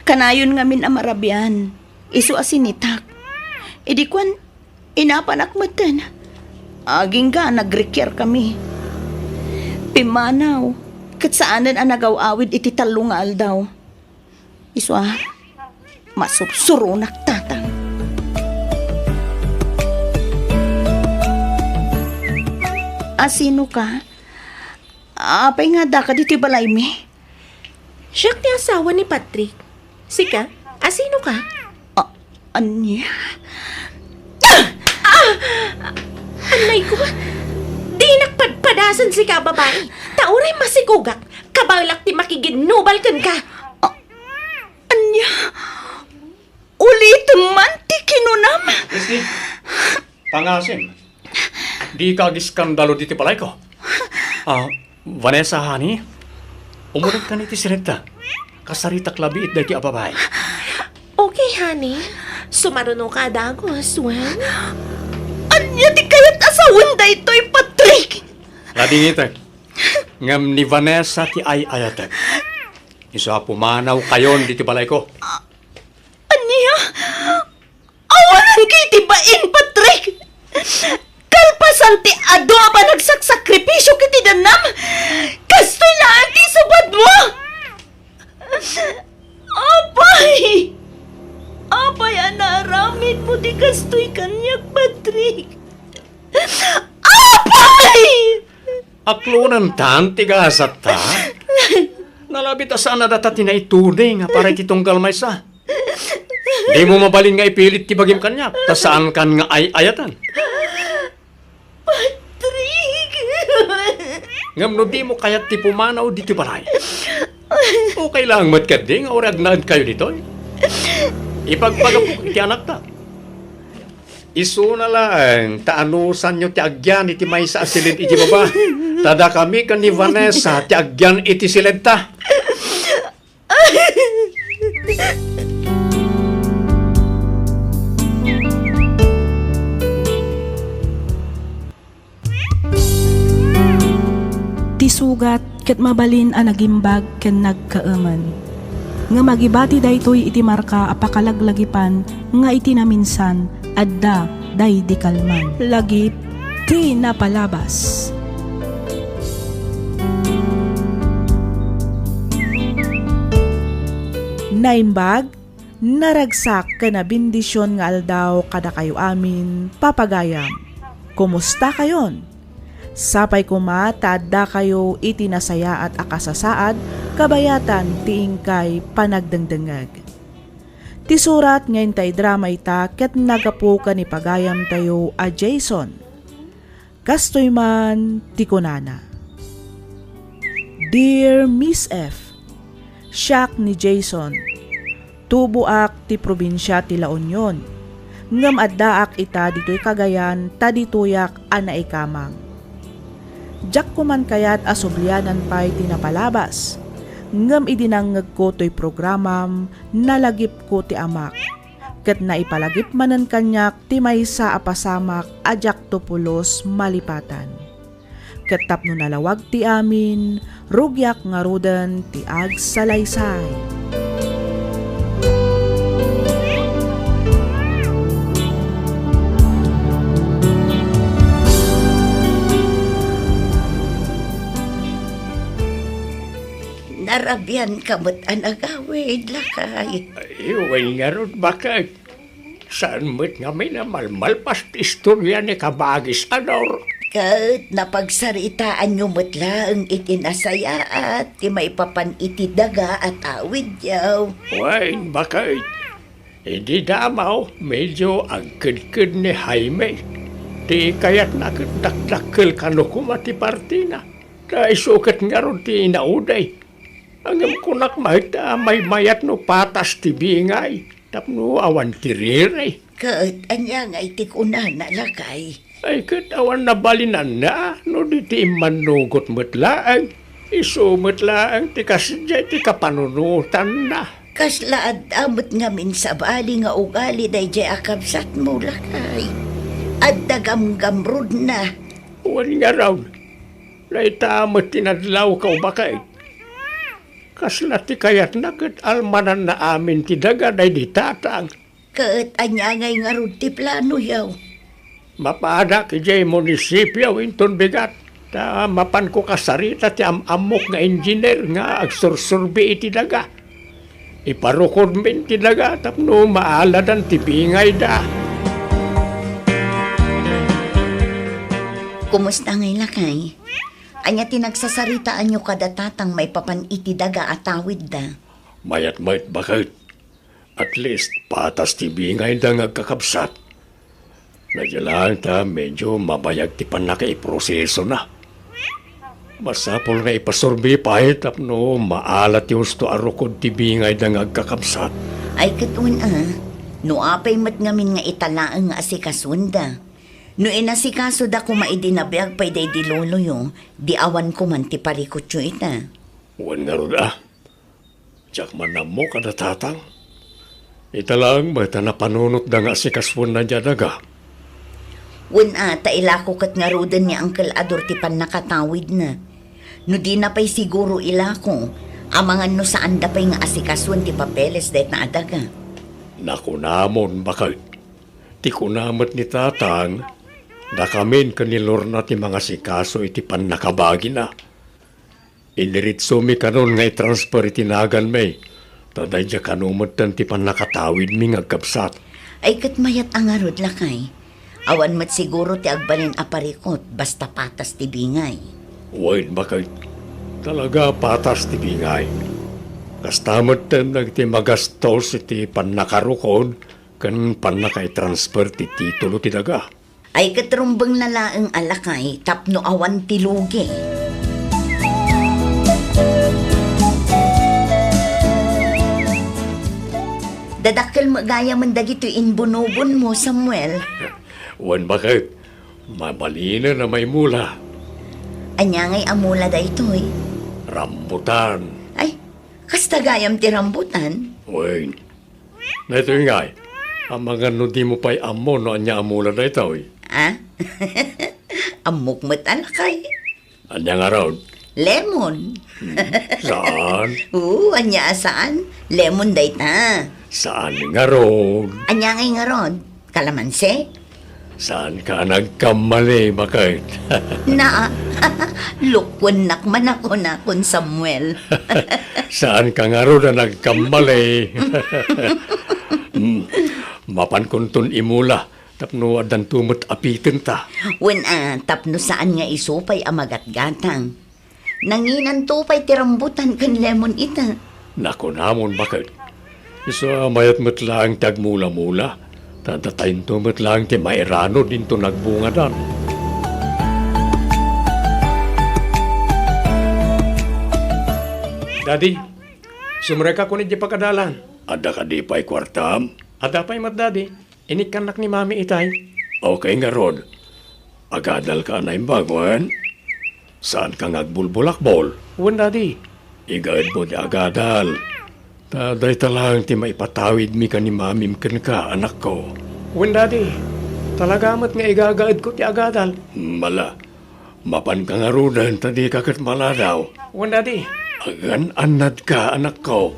Kanayon ngamin amarabyan. Isu asinitak. Idi kwan, inapanak mo ten. Aging ga, nagrekyar kami. Pimanaw, kat saanan ang nagawawid iti talong nga aldaw. Isu masupsurunak, tatang. Asino ka? Apay nga da ka dito balay mi. Siya ti asawa ni Patrick. Sika, asino ka? Anya? Anay ko, di nakpadpadasan si ka babae. Tauray masikugak, kabalak ti makiginubal kan ka. Anya? Ulit man ti kinunam. Kristi, pangasim. Di ka giskandalo diti palay ko. Vanessa, honey, umulat ka ni ti Sireta. Kasarita klabi it dagi ababay. Okay, honey. Sumaruno ka dagos, wen. Anya ti kayat asawan da ito'y Patrick. Lading ito. Ngam ni Vanessa ti ay ayatek. Isa pumanaw kayon diti balay ko. Anya? Awanan kay tibain, Patrick. Kalpasan ti ado ba nagsakripisyo kiti danam? Kastoy lang ti subad mo. Apay! Apay, anaramin mo di kastoy kanyak, Patrick. Apay! Aklunan tan tigasat ta. Nalabit asaan na data tinaitunay nga para kitunggal may sa. Di mo mabalin nga ipilit ti bagim kanya. Ta saan kan nga ay ayatan. Patrick! Ngam no di mo kayat ti pumanaw diti balay. Okay lang matkading orag na kayo dito. Ipagpagapok iti anak ta. Isu na lang, taanusan nyo ti agyan iti may sa asilid iti baba. Tada kami kan ni Vanessa ti agyan iti silid ta. Ti sugat ket mabalin a nagimbag ken nagkaaman. Nga magibati daytoy iti marka apakalaglagipan nga iti naminsan adda day di kalman. Lagip ti napalabas. Naimbag, naragsak ka na bindisyon nga aldaw kada kayo amin, papagayam. Kumusta kayon? Sapay kuma, tada kayo itinasaya at akasasaad, kabayatan tiingkay panagdangdangag. Ti surat ngayon tay drama ita, ket nagapo ka ni pagayam tayo a Jason. Kastoy man, ti kunana. Dear Miss F, siyak ni Jason, tubuak ti probinsya ti La Union. Ngam addaak ita dito'y Cagayan, tadituyak ana ikamang. Diyak kuman kayat asublyanan pa'y tinapalabas. Ngam idinangag ko to'y programam, nalagip ko ti amak. Ket naipalagip manan kanyak ti maysa apasamak ajak to pulos malipatan. ket tapno nalawag ti amin, rugyak nga rudan ti agsalaysay. Narabyan kamot anagawid lakay. Ay, well nga ron, bakit? Saan mo't nga may namalmalpas ti istorya ni Kabagis, Anor? Kat napagsaritaan nyo lang itinasaya at ti may papan itidaga at awid yaw. Well, bakit? Hindi damaw, medyo agkid-kid ni Jaime. Di kaya't nakadakdakkel kano kumati partina. Dahil sukat nga ron ti inauday. Angam kunak mahita may mayat no patas ti bingay. Tapno awan ti rire. Kat anya nga itikuna na lakay. Ay kat awan na balinan na. No di ti manugot matlaang. Iso matlaang ti kasadya ti kapanunutan na. Kaslaad amot nga min sa bali nga ugali day jay akabsat mo lakay. At dagamgamrod na. Wan nga raw. Naitamat tinadlaw ka o bakit? Kasla ti kayat na kat almanan na amin ti daga day di tatang. Kat anya ngay nga rod ti plano yaw. Mapada ki jay munisipyo inton bigat. Ta mapan ko kasarita ti amok nga engineer nga agsursurbi iti daga. Iparukod min ti daga tapno maaladan ti bingay da. Kumusta ngay lakay? Anya tinagsasaritaan nyo kada tatang may papan itidaga at tawid da. Mayat bakit? At least patas ti bingay da ngagkakabsat. Nadyalaan ta medyo mabayag ti panakaiproseso na. Masapol nga ipasurbi pa tapno maalat yung sto arukod ti bingay da ngagkakabsat. Ay katun no apay mat ngamin nga italaang nga asikasunda. No inasikaso da ko maidinabiyag pa'y day di lolo yung di awan ko man ti parikot yung ita. Wan nga ron Tiyak man na mo kada tatang. Ita lang ba ita napanunot da nga si kaswan na dyan daga? Wan tailako kat nga rodan ni Uncle Ador ti pan nakatawid na. No di na pa'y siguro ilako, amangan no saan da pa'y nga asikaswan ti papeles dahit na adaga. Nakunamon bakit? Ti kunamat ni tatang, nakamin kanilor na ti mga sikaso iti pan nakabagi na. Iniritso mi kanon nga i-transfer itinagan may. Taday dya kanumot tan ti pan nakatawid mi ngagkapsat. Ay kat mayat ang arod lakay. Awan mat siguro ti agbalin aparikot basta patas ti bingay. Wain bakit? Talaga patas ti bingay. Kastamot tan nagti magastos iti pan nakarukod kan pan nakay-transfer ti titulo ti daga. Ay katrumbang nalaang alakay tapno awan ti lugi. Dadakkel magaya man dagito inbunobon mo, Samuel. Wan bakit? Mabalina na may mula. Anya ngay amula da ito'y. Rambutan. Ay, kastagayam ti rambutan. Wain. Na ito nga ang mga no di mo pa'y amo no anya amula na ito Amok mo't alakay. Anya nga raw. Lemon. Saan? Anya saan? Lemon day ta. Saan nga raw? Anya ngay nga ron? Kalamansi? Saan ka nagkamali, bakit? Na, lukwan nakman ako na kun Samuel. Saan ka nga raw na nagkamali? Mapan kuntun imula, tapno adan tumot apitin ta. Wen tapno saan nga isupay amagat-gatang. Nanginan tupay tirambutan kan lemon ita. Nako namon, bakit? Isa mayat matlaang tagmula-mula. Tadatayin to matlaang ti mairano din to nagbungadan. Daddy, sumreka ko ni di pagkadalan. Ada ka di pa'y kwartam? Ada pa'y mat, Daddy. Inikanak ni Mami itay. Okay nga, Rod. Agadal ka na imbaguan. Saan ka ngagbulbulakbol? Wan, Daddy. Igaad mo di agadal. Taday talang ti maipatawid mi ka ni Mami mkan ka, anak ko. Wan, Daddy. Talaga mat nga igagaad ko ti agadal. Mala. Mapan ka nga rudan, tadi kakat maladaw. Wala di. Agan anad ka, anak ko.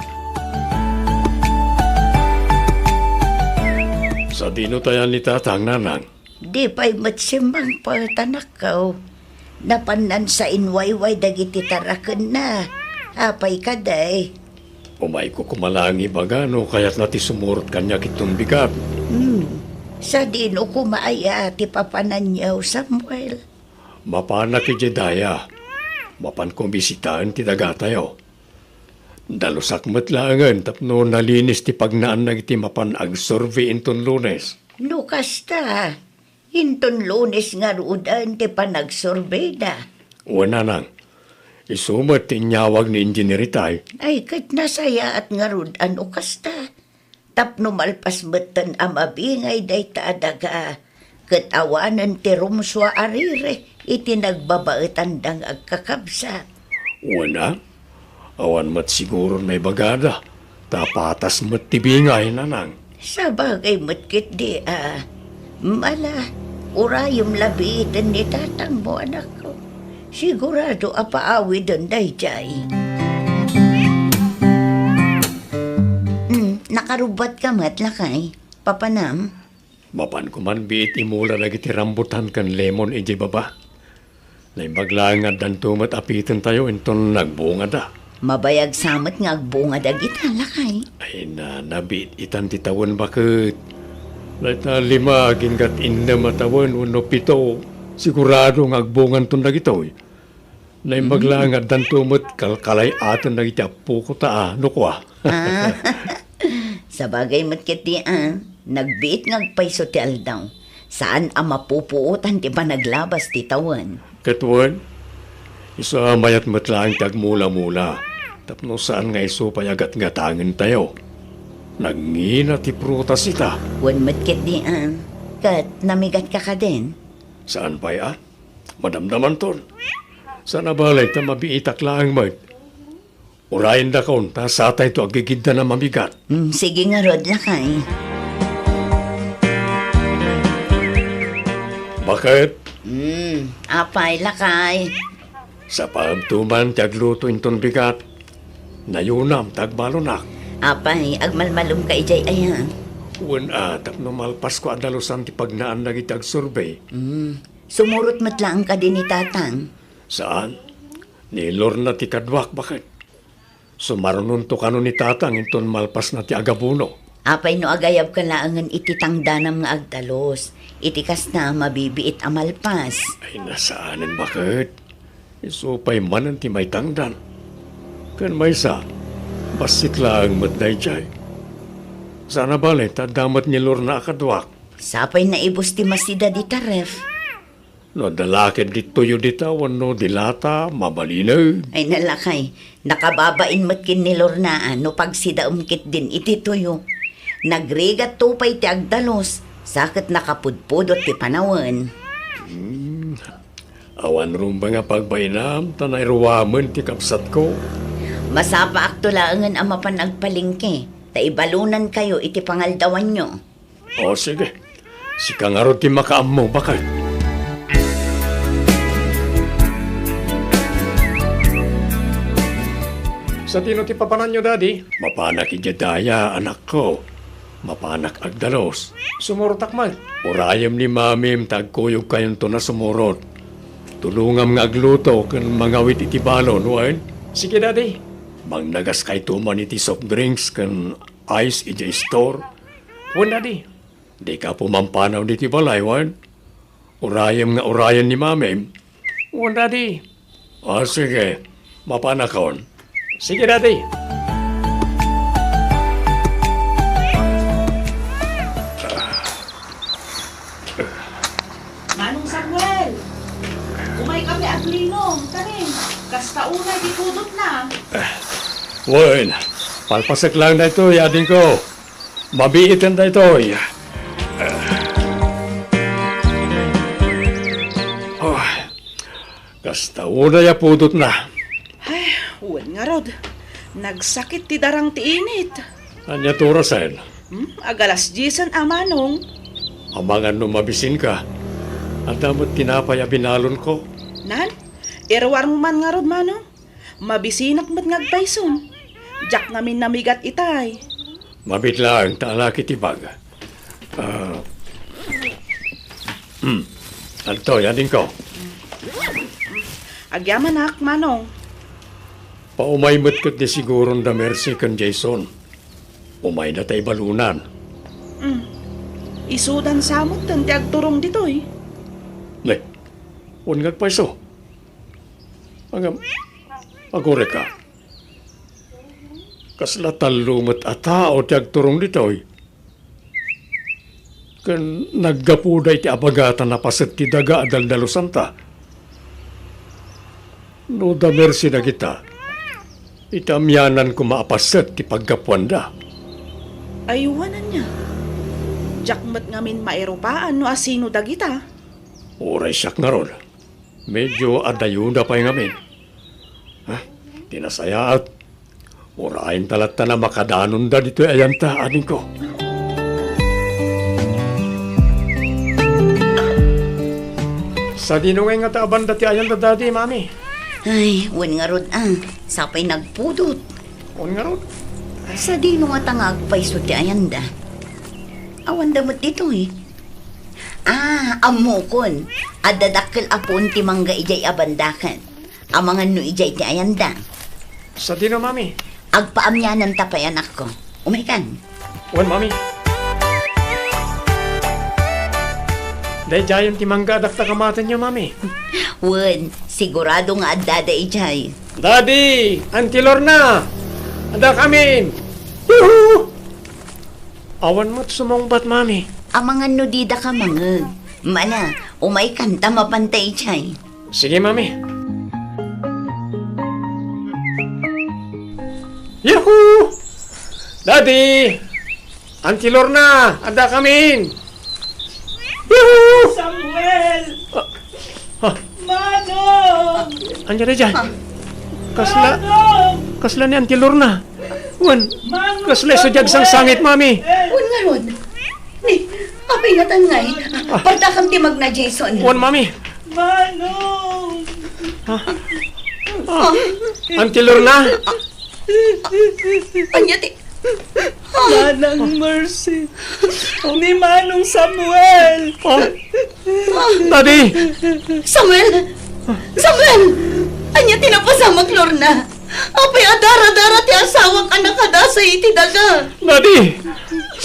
Sa dinutayan ni tatang nanang. Di pa'y matsimbang pa tanak ko. Napanan sa inwayway dagiti tarakan na. Apay ka day. Umay ko kumalangi bagano, kaya't nati sumurot kanya kitong bigat. Sa dino kumaaya ti papanan niyaw, Samuel. Mapana ki Jedaya. Mapan kong bisitaan ti dagatayo. Dalusak matlangan tapno nalinis ti pagnaan na iti mapan ag-survey inton Lunes. No kasta. Hinton Lunes nga rudan ti panagsorbeda. Wala nang. Isumat ti nyawag ni injineritay. Ay kat nasaya at nga rudan o kasta. Tapno malpas betan amabingay day taadaga. Kat awanan ti rumswa arire. Iti nagbabaetan dang agkakabsat. Wala. Awan mat siguro may bagada. Tapatas mat tibingay nanang. Sa bagay matkit di Mala, urayom labitan ni tatang mo anak ko. Sigurado apaawi doon dayjay. Nakarubat ka matlakay, papanam. Mapan ko man biit imula lagi ti rambutan kan lemon iji baba. Naibaglangan dan tumat apitan tayo inton nagbunga da. Mabayag samat nga agbunga dagita lakay. Ay na nabiit itan ti tawon bakit. Lahat na 5 gingat 6 matawan uno 7. Sigurado nga agbungan ton dagito. Naibaglangan dan tumat kalkalay aton dagiti apo ko taa. Nukwa. Sa bagay matkit di nagbiit ngagpayso ti aldaw. Saan ang mapupuutan ti ba naglabas ti tawan? Katuan, isa mayat matlaang tagmula-mula. Tapno saan nga iso payagat-gatangan tayo. Nagngina ti prutas ita. Wan matkit di kat namigat ka ka din. Saan pa ya? Madamdaman ton. Sana balay ta mabiitak laang mag. Urayin da kaon, ta satay to agigidda na mamigat. Sige nga rod lakay. Bakit? Apay lakay. Sa pamtuman tagluto inton bigat. Nayunam tagbalunak. Apay, agmalmalum ka ijay ayan. Wan tapno malpas ko adalusan ti pagnaan na kitag survey. Sumurot matlaang ka din ni tatang. Saan? Ni Lorna ti kadwak, bakit? Sumarunon to kano ni tatang inton malpas na ti agabuno. Apay no agayab ka laangan iti tangdanam nga agdalos. Itikas na mabibiit amalpas. Ay nasaanan bakit? Isupay man ti may tangdan. Kan may sa, basit lang matday jay. Sana balay, tadamat ni Lorna akadwak. Sapay na ibus ti masida di taref. No dalakid di tuyo ditawan no dilata, mabalinaw. Ay nalakay, nakababain matkin ni Lornaan no pagsida umkit din iti tuyo. Nagrigat tupay ti agdalos, sakit nakapudpudot ti panawan. Awan rumba nga pagbainam, tanay ruwaman ti kapsat ko. Masapa aktulaangan ang mapanagpalingke, taibalunan kayo iti pangaldawan nyo. O sige, si kangaro ti makaam mo, bakit? Sa tino ti papanan nyo, Daddy? Mapanak Jedaya, anak ko. Mapanak agdalos. Sumurot man. Urayam ni mamim, tagkuyog kayon to na sumurot. Tulungam nga agluto, kan mga wit iti balon, wan? Sige, Daddy. Mangnagas kay tuman iti soft drinks, kan ice iti store. Wan, Daddy. Di ka pumampanaw niti balay, wan? Urayam nga urayan ni mamim. Wan, Daddy. Sige. Mapanakon. Sige, Daddy. Manong Samuel! Umay kami at linom, tanin. Kasta una, di kudot na. Wan, palpasak lang na ito, yading ko. Mabiitan na ito. Kasta una ya pudot na. Ay, uwan nga rod. Nagsakit ti darang ti init. Anya turasan, Agalas jisan amanong. amangan no mabisin ka. At damat tinapay a binalon ko. Nan, irwarang man nga rod mano. Mabisinak mat ngagpayson. Jak namin namigat itay. Mabitlang taalaki tibag. Anto, yan din ko. Agyaman hak manong. Paumaymot kat di siguron da mercy kan Jason. Umay na tay balunan. Isudan samot tan ti agturong ditoy. Le, unngag pa iso. Agore ka. Kasla talumot at tao ti agturong ditoy. Kan naggapuday ti abagatan na paset ti daga adaldalusan ta. No da mercy na kita. Itamyanan ko maapaset ti paggapuanda. Ayuwanan niya. Jak mat ngamin mairopaan no asino dagita. Oray siyak nga ron. Medyo adayuda pa yung amin. Tinasayaat. Orayin talata na makadanon da dito ayanta, aning ko. Sa dinungay nga taaban dati ayanta dati, mami. Ay, wan nga rod sapay nagpudot. On nga ron. Sa dino nga tangagpay so ti ayanda. Awan damot dito amukon. Adadakkel apon ti mangga ijay abandakan. Amangan no ijay ti ayanda. Sa dino, mami. Agpaamyanan tapay anak ko. Umikan. On, mami. Dahil jayon ti mangga dakta kamatan niyo, mami. Wan, sigurado nga adada ijay. Daddy! Auntie Lorna! Ada kamin! Yuhu! Awan mo't sumongbat, mami. Amangan no dida ka mangag. Mana, umay kanta mapantay ijay. Sige, mami. Yuhu! Daddy! Auntie Lorna! Ada kamin! Yuhu! Samuel! Ah, Manong! andiyan na dyan. Kasla ni Auntie Lorna. Wan, kasla sa sang sangit, mami. Wan nga rod. Ni, apay nga tangay. Partakam ti magna Jason. Wan, mami. Manong! Auntie Lorna. Anya ti, Manang Mercy! Ni Manong Samuel! Oh, Daddy. Samuel! Samuel! Anya tinapasamag Lorna. Apay adara-dara ti asawang anak kada sa iti daga. Daddy.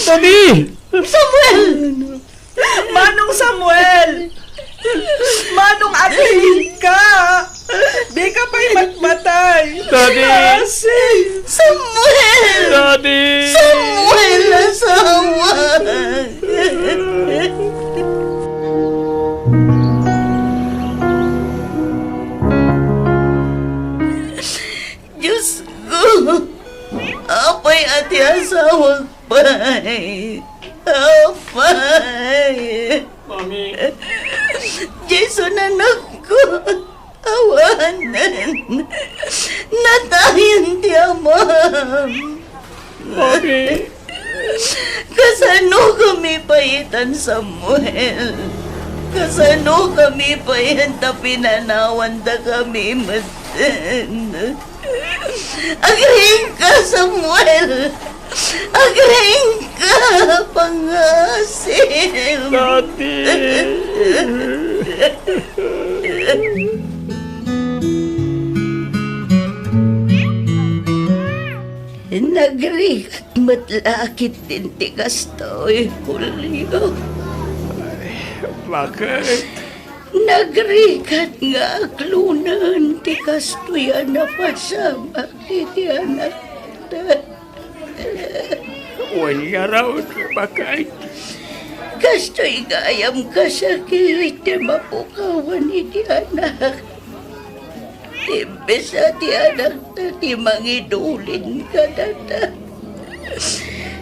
Daddy. Samuel! Manong Samuel! Manong atin ka! Di ka pa'y matmatay! Daddy. Kasi! Samuel! Daddy. Samuel, asawa! Diyos ko! Apay ati asawang pay! Apay! Mami. Jason, anak ko! Awanan! Natayan ti amam! Mami. Kasano kami payitan, Samuel? Kasano kami payan ta pinanawan da kami maten? Agreng ka, Samuel! Agreng ka, pangasim! Daddy. Nagrikat matlakit din ti kastoy, Julio. Bakit? Nagrikat nga aklunan ti kastoyan na pasama iti anak ta. Wala raw. Bakit? Kastoy gayam kasakit ti mapukawan iti anak. Imbes na ti anak ta ti mangidulin ka data.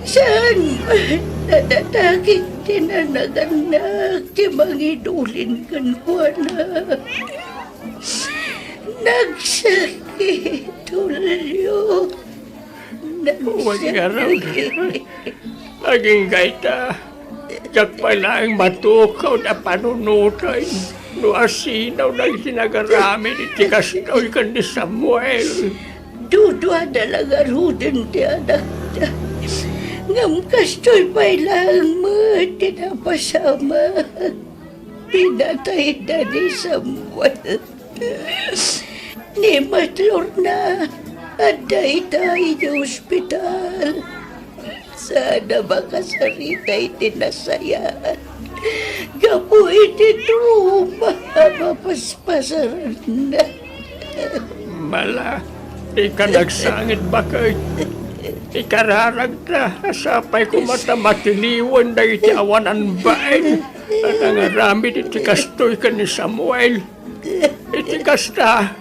Saan man nadatakit ti nanaganak ti mangidulin kan ko na. Nagsakit, Tulio. Wala raw. Nagsakit. Laging gaita. Diyak pala ang matukaw na panunutay. No asinaw na itinagaramid iti kastoy kan ni Samuel. Dudwa na lang aruden ti anak ta. Ngam kastoy pailang mo, tinapasama. Pinatay na ni Samuel. Ni Matlor na, aday tayo sa ospital. Sana makasaritay tinasayaan. Gapo iti truma, mapaspasaran na. Mala, ika nagsangit bakit? Ikararag na, sapay ko mata matiliwan na iti awanan bain. At ang aramid iti kastoy ka ni Samuel. Iti kasta,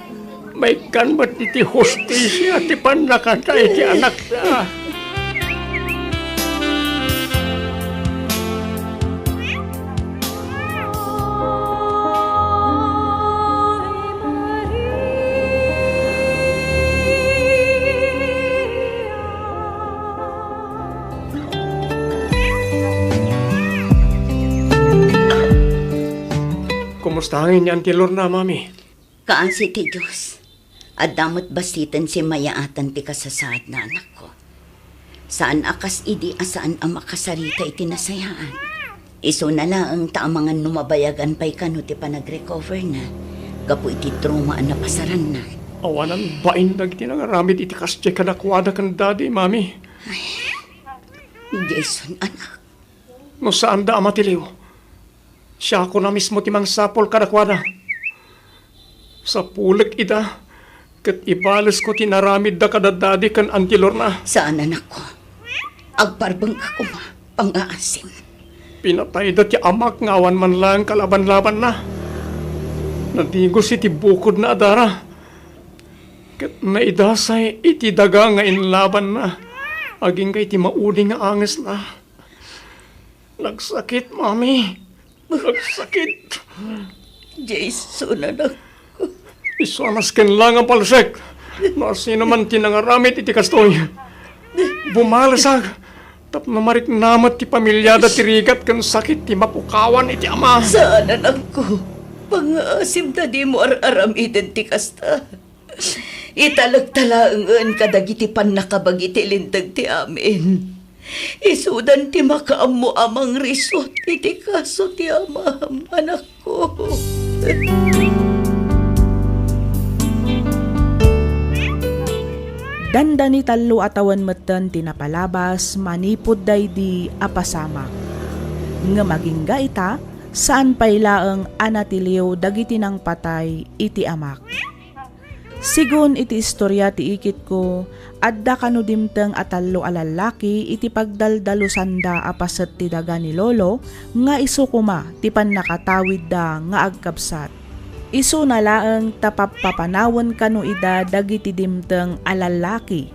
may kanmat iti hostisya, iti panakata iti anak na. Kumustahin ni Auntie Lorna, Mami? Kaasi ti Diyos. At damot basitan si mayaatan ti kasasaad na anak ko. Saan akas idi asaan ang makasarita iti nasayaan. Iso na lang taamangan numabayagan pa'y kano ti panag-recover na. Gapo iti trauma na pasaran na. Awanan bain dagiti nangaramid iti kasya kanakwada kan daddy, Mami. Jason, anak. No saan da amatiliw? Siya ako na mismo timang sapol kadakwada. Sa pulik ida, kat ibalas ko tinaramid da kadadadi kan Auntie Lorna. Saan anak ko? Agparbang ako ma, pang-aasim. Pinatay da ti amak ngawan man lang kalaban-laban na. Nadigos iti bukod na adara. Kat naidasay iti daga nga inlaban na. Aging kay ti maudi nga anges na. Nagsakit, Mami. Nagsakit. Jason, anak. Isanas ken lang ang palsek. Nasino man tinangaramit iti kastoy. Bumalasag. Tap na marik namat ti pamilyada ti rigat kan sakit ti mapukawan iti ama. Saan anak ko? Pang-aasim na di mo ar-aramiden ti kasta. Italagtalaangan kadagiti pan nakabagiti lintag ti amin. Isudan ti makaammo amang risot iti kaso ti amam, anak ko. Danda ni talo atawan metten tinapalabas manipod daydi apasamak. Nga magingga ita saan pailaeng anatiliw dagiti nang patay iti amak. Sigun iti istorya ti ikit ko, adda kano dimteng atallo alalaki iti pagdaldalusanda apaset ti daga ni lolo, nga isu kuma ti pannakatawid da nga agkabsat. Isu na laeng tapapapanawan kano ida dagiti dimteng alalaki,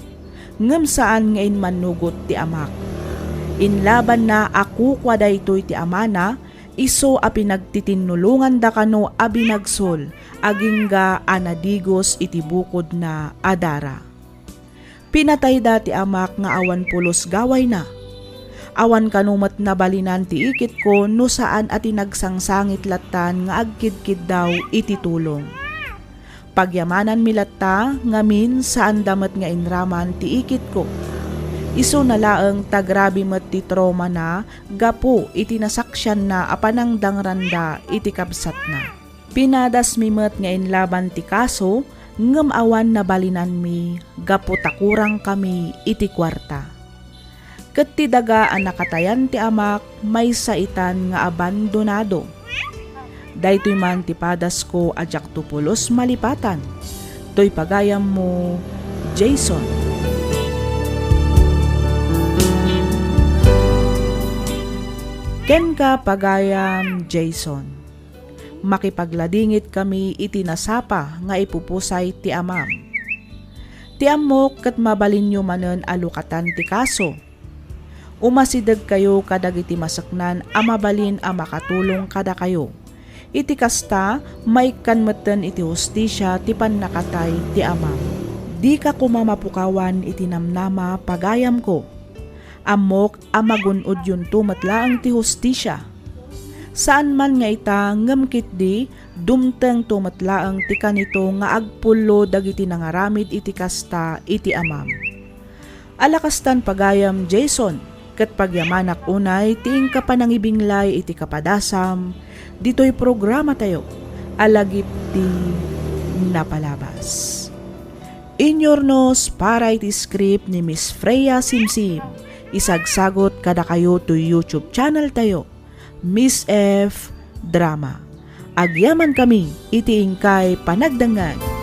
ngem saan nga inmanugot ti amak. Inlaban na ako kwa daytoy ti amana, iso a pinagtitinulungan da kano a binagsol, agingga anadigos iti bukod na adara. Pinatay dati amak nga awan pulos gaway na. Awan kanumat na balinan ti ikit ko no saan ati nagsangsangit latan nga agkidkid daw iti tulong. Pagyamanan milatta ngamin saan damat nga inraman ti ikit ko. Isu na laeng tagrabi met ti trauma na gapo iti nasaksyan na apanang dangranda iti kabsat na. Pinadas mi met nga inlaban ti kaso ngem awan na balinan mi gapo takurang kami iti kwarta. Ket ti daga ang nakatayan ti amak may saitan nga abandonado. Daytoy man ti padas ko ajak tupulos malipatan. Toy pagayam mo, Jason. Ken ka pagayam, Jason. Makipagladingit kami iti nasapa nga ipupusay ti amam. Ti amok ket mabalinyo manen alukatan ti kaso. Umasidag kayo kadagiti masaknan a mabalin a makatulong kada kayo. Iti kasta may kanmeten iti hustisya ti pannakatay ti amam. Di ka kumamapukawan iti namnama pagayam ko. Amok a magunod yun tumatlaang ti hustisya. Saan man nga ita ngamkit di, dumteng tumatlaang tika nito nga agpulo dagiti nangaramid iti kasta iti amam. Alakastan pagayam Jason, kat pagyamanak unay tiing kapanangibinglay iti kapadasam, dito'y programa tayo, alagip ti napalabas. Inyornos para iti script ni Miss Freya Simsim, isagsagot kada kayo to YouTube channel tayo, Miss F. Drama. Agyaman kami iti ingkay panagdangan